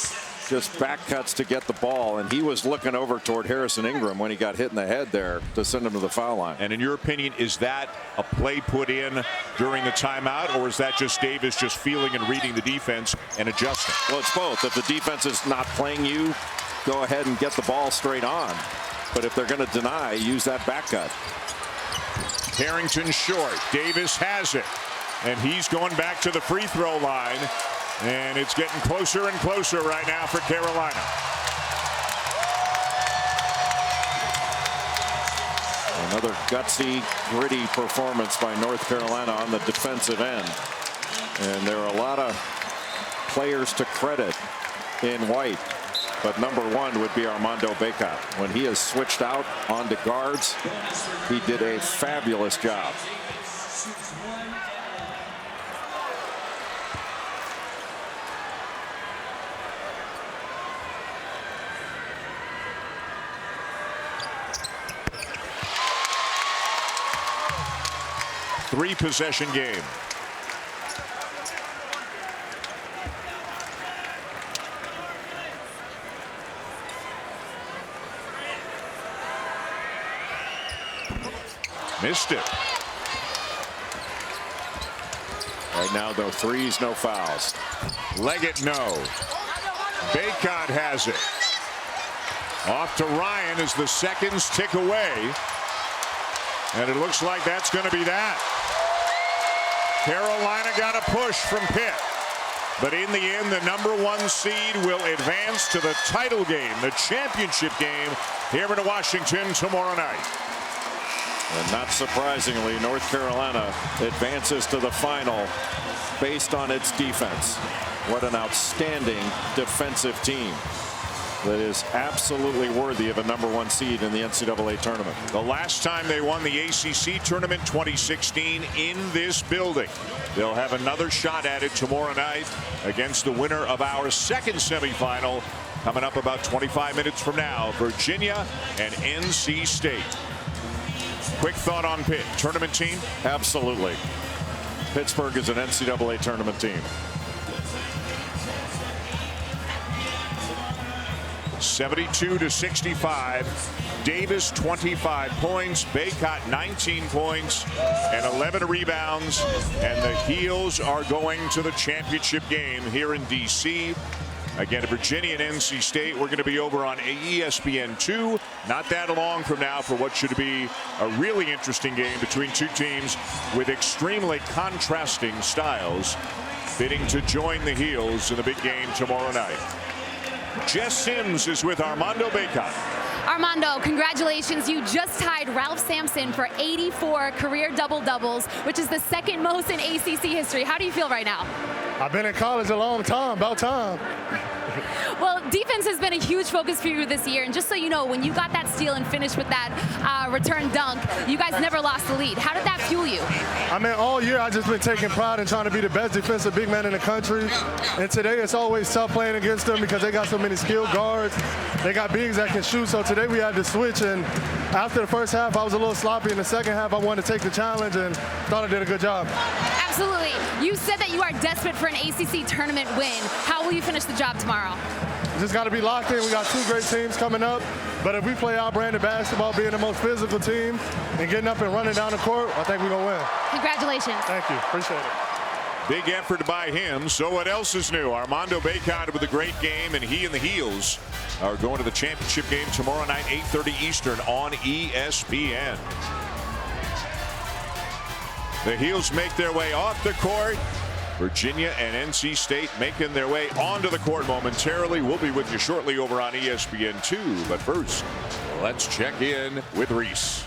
[SPEAKER 8] just back cuts to get the ball, and he was looking over toward Harrison Ingram when he got hit in the head there to send him to the foul line.
[SPEAKER 7] And in your opinion, is that a play put in during the timeout, or is that just Davis just feeling and reading the defense and adjusting?
[SPEAKER 8] Well, it's both. If the defense is not playing you, go ahead and get the ball straight on. But if they're going to deny, use that back cut.
[SPEAKER 7] Harrington short. Davis has it. And he's going back to the free throw line. And it's getting closer and closer right now for Carolina.
[SPEAKER 8] Another gutsy, gritty performance by North Carolina on the defensive end. And there are a lot of players to credit in white. But number one would be Armando Bacot. When he is switched out onto guards, he did a fabulous job.
[SPEAKER 7] Three-possession game. Missed it.
[SPEAKER 8] Right now, though, threes, no fouls.
[SPEAKER 7] Leggett, no. Bacot has it. Off to Ryan as the seconds tick away. And it looks like that's going to be that. Carolina got a push from Pitt. But in the end, the number one seed will advance to the title game, the championship game, here in Washington tomorrow night.
[SPEAKER 8] And not surprisingly, North Carolina advances to the final based on its defense. What an outstanding defensive team that is absolutely worthy of a number one seed in the NCAA tournament.
[SPEAKER 7] The last time they won the ACC tournament, 2016, in this building. They'll have another shot at it tomorrow night against the winner of our second semifinal, coming up about 25 minutes from now, Virginia and NC State. Quick thought on Pitt. Tournament team?
[SPEAKER 8] Absolutely. Pittsburgh is an NCAA tournament team.
[SPEAKER 7] 72-65. Davis 25 points. Bacot 19 points and 11 rebounds. And the Heels are going to the championship game here in D.C. Again, Virginia and NC State. We're going to be over on ESPN2 not that long from now for what should be a really interesting game between two teams with extremely contrasting styles, bidding to join the Heels in the big game tomorrow night. Jess Sims is with Armando Bacot.
[SPEAKER 9] Armando, congratulations. You just tied Ralph Sampson for 84 career double-doubles, which is the second most in ACC history. How do you feel right now?
[SPEAKER 14] I've been in college a long time, about time.
[SPEAKER 9] Well, defense has been a huge focus for you this year, and just so you know, when you got that steal and finished with that return dunk, you guys never lost the lead. How did that fuel you?
[SPEAKER 14] I mean, all year I've just been taking pride in trying to be the best defensive big man in the country, and today it's always tough playing against them because they got so many skilled guards. They got bigs that can shoot, so today we had to switch, and after the first half I was a little sloppy. In the second half I wanted to take the challenge and thought I did a good job.
[SPEAKER 9] Absolutely. You said that you are desperate for an ACC tournament win. How will you finish the job tomorrow?
[SPEAKER 14] Just got to be locked in. We got two great teams coming up, but if we play our brand of basketball, being the most physical team and getting up and running down the court, I think we're going to win.
[SPEAKER 9] Congratulations.
[SPEAKER 14] Thank you. Appreciate it.
[SPEAKER 7] Big effort by him. So what else is new? Armando Bacot with a great game, and he and the Heels are going to the championship game tomorrow night, 8:30 Eastern on ESPN. The Heels make their way off the court. Virginia and NC State making their way onto the court momentarily. We'll be with you shortly over on ESPN2. But first, let's check in with Reese.